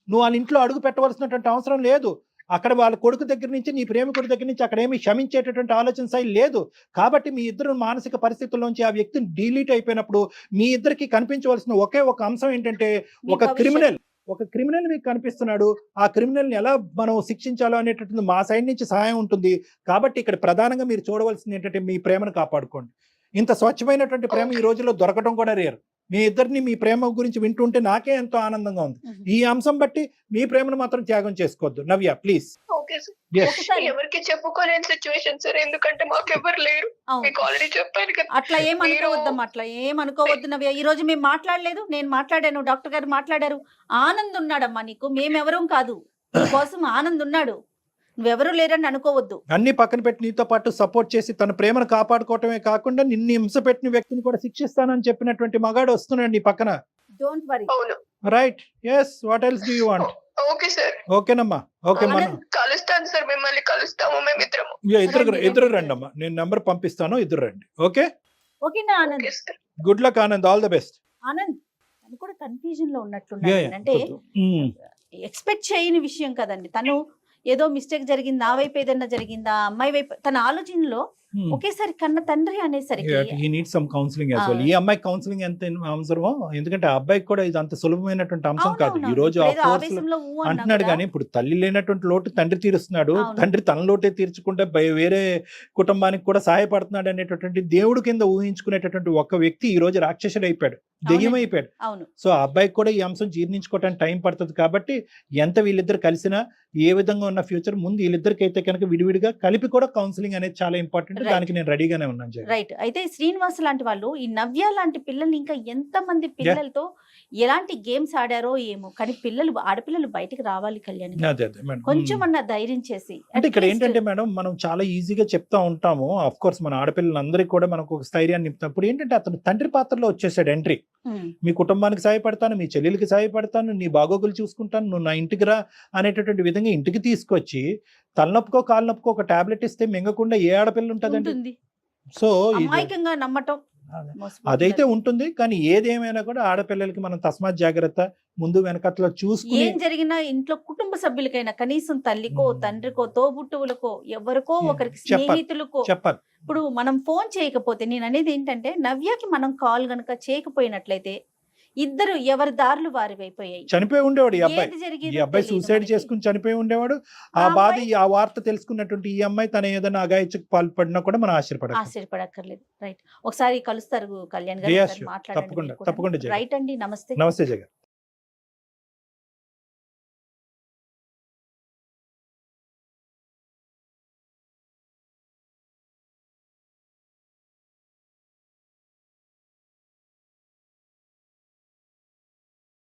C: నువ్వు వాళ్ళ ఇంట్లో అడుగు పెట్టవలసినటువంటి అవసరం లేదు. అక్కడ వాళ్ళ కొడుకు దగ్గర నుంచి నీ ప్రేమికుడి దగ్గర నుంచి అక్కడ ఏమి క్షమించేటటువంటి ఆలోచన శైలి లేదు. కాబట్టి మీ ఇద్దరు మానసిక పరిస్థితుల్లోంచి ఆ వ్యక్తిని డిలీట్ అయిపోయినప్పుడు మీ ఇద్దరికి కనిపించవలసిన ఒకే ఒక అంశం ఏంటంటే ఒక క్రిమినల్ మీకు కనిపిస్తున్నాడు. ఆ క్రిమినల్ని ఎలా మనం శిక్షించాలో అనేటటువంటి మా సైడ్ నుంచి సహాయం ఉంటుంది. కాబట్టి ఇక్కడ ప్రధానంగా మీరు చూడవలసింది ఏంటంటే మీ ప్రేమను కాపాడుకోండి. ఇంత స్వచ్ఛమైనటువంటి ప్రేమ ఈ రోజుల్లో దొరకడం కూడా రేరు. మీ ఇద్దరిని మీ ప్రేమ గురించి వింటుంటే నాకే ఎంతో ఆనందంగా ఉంది. ఈ అంశం బట్టి మీ ప్రేమను మాత్రం త్యాగం చేసుకోవద్దు నవ్య, ప్లీజ్.
D: Okay sir. ఎవరికి చెప్పుకోలేని సిచ్యువేషన్ సార్, ఎందుకంటే మాకు ఎవరు లేరు. మీకు ఆల్రెడీ చెప్పాను కదా.
B: అట్లా ఏమనుకోవద్దమ్మా, అట్లా ఏమనుకోవద్దు నవ్య. ఈ రోజు మేము మాట్లాడలేదు, నేను మాట్లాడాను, డాక్టర్ గారు మాట్లాడారు. ఆనంద్ ఉన్నాడమ్మా నీకు, మేమెవరం కాదు. నీకోసం ఆనంద్ ఉన్నాడు, నువ్వెవరూ లేరని అనుకోవద్దు.
C: అన్ని పక్కన పెట్టి నీతో పాటు సపోర్ట్ చేసి తన ప్రేమను కాపాడుకోవటమే కాకుండా నిన్ను హింస పెట్టిన వ్యక్తిని కూడా శిక్షిస్తానని చెప్పినటువంటి మగాడు వస్తున్నాడు నీ పక్కన.
B: Don't worry.
C: Right. yes, what else do you want?
D: Okay sir.
C: ఓకేనమ్మా. ఓకే మనం
D: కలుస్తాను సార్, మిమ్మల్ని కలుస్తాము మేమిద్దరము.
C: ఇద్దరు రండి అమ్మా, నేను నెంబర్ పంపిస్తాను, ఇద్దరు రండి.
B: ఓకేనా Anand?
C: Good luck Anand, all the best.
B: Anand తను కూడా కన్ఫ్యూజన్ లో ఉన్నట్లున్నాడు. అంటే ఎక్స్పెక్ట్ చేయని విషయం కదండి. తను ఏదో మిస్టేక్ జరిగింది, నా వైపు ఏదన్నా జరిగిందా, అమ్మాయి వైపు, తన ఆలోచనలో ఒకేసారి కన్న తండ్రి అనేసరికి
C: ఈ అమ్మాయి కౌన్సిలింగ్ ఎంత అవసరమో, ఎందుకంటే ఆ అబ్బాయికి కూడా ఇది అంత సులభమైనటువంటి అంశం కాదు. ఈ రోజు అంటున్నాడు కానీ ఇప్పుడు తల్లి లేనటువంటి లోటు తండ్రి తీరుస్తున్నాడు. తండ్రి తన లోటే తీర్చకుండా వేరే కుటుంబానికి కూడా సహాయపడుతున్నాడు అనేటటువంటి దేవుడు కింద ఊహించుకునేటటువంటి ఒక వ్యక్తి ఈ రోజు రాక్షసుడు అయిపోయాడు, దెయ్యం అయిపోయాడు. సో ఆ అబ్బాయికి కూడా ఈ అంశం జీర్ణించుకోవడానికి టైం పడుతుంది. కాబట్టి ఎంత వీళ్ళిద్దరు కలిసినా ఏ విధంగా ఉన్న ఫ్యూచర్ ముందు వీళ్ళిద్దరికి అయితే కనుక విడివిడిగా కలిపి కూడా కౌన్సిలింగ్ అనేది చాలా ఇంపార్టెంట్. దానికి నేను రెడీగానే ఉన్నాను.
B: రైట్. అయితే శ్రీనివాస్ లాంటి వాళ్ళు, ఈ నవ్య లాంటి పిల్లల్ని ఇంకా ఎంత మంది పిల్లలతో ఎలాంటి గేమ్స్ ఆడారో ఏమో, కానీ ఆడపిల్లలు బయటకు రావాలి కళ్యాణ్, కొంచెం అన్న ధైర్యం చేసి.
C: అంటే ఇక్కడ ఏంటంటే మేడం, మనం చాలా ఈజీగా చెప్తా ఉంటాము. ఆఫ్ కోర్స్ మన ఆడపిల్లలందరికీ కూడా మనకు ఒక స్థైర్యాన్ని నింపుతాం. ఇప్పుడు ఏంటంటే అతను తండ్రి పాత్రలో వచ్చేసాడు ఎంట్రీ. మీ కుటుంబానికి సహాయపడతాను, మీ చెల్లెలకి సహాయపడతాను, నీ బాగోగులు చూసుకుంటాను, నువ్వు నా ఇంటికి రా అనేటటువంటి విధంగా ఇంటికి తీసుకొచ్చి తలనొప్పుకో కాలు నొప్పుకో ఒక టాబ్లెట్ ఇస్తే మింగకుండా ఏ ఆడపిల్ల ఉంటదండి? సో
B: అమాయకంగా నమ్మటం
C: అదైతే ఉంటుంది. కానీ ఏదేమైనా కూడా ఆడపిల్లలకి మనం తస్మాత్ జాగ్రత్త, ముందు వెనకట్లో చూసుకుని
B: ఏం జరిగినా ఇంట్లో కుటుంబ సభ్యులకైనా కనీసం తల్లికో తండ్రికో తోబుట్టువులకో ఎవరికో ఒకరికి స్నేహితులకో
C: చెప్పాలి.
B: ఇప్పుడు మనం ఫోన్ చేయకపోతే, నేను అనేది ఏంటంటే నవ్యకి మనం కాల్ గనక చేయకపోయినట్లయితే ఇద్దరు ఎవరి దారులు వారి అయిపోయాయి.
C: చనిపోయి ఉండేవాడు ఈ అబ్బాయి సూసైడ్ చేసుకుని చనిపోయి ఉండేవాడు. ఆ బాధ, ఆ వార్త తెలుసుకున్నటువంటి ఈ అమ్మాయి తన ఏదైనా అగాయిత్యకు పాల్పడినా కూడా మనం
B: ఆశ్చర్యపడక్కర్లేదు. రైట్. ఒకసారి కలుస్తారు కళ్యాణ్ గారు, మాట్లాడండి.
C: తప్పకుండా.
B: రైట్ అండి. నమస్తే.
C: నమస్తే జగన్.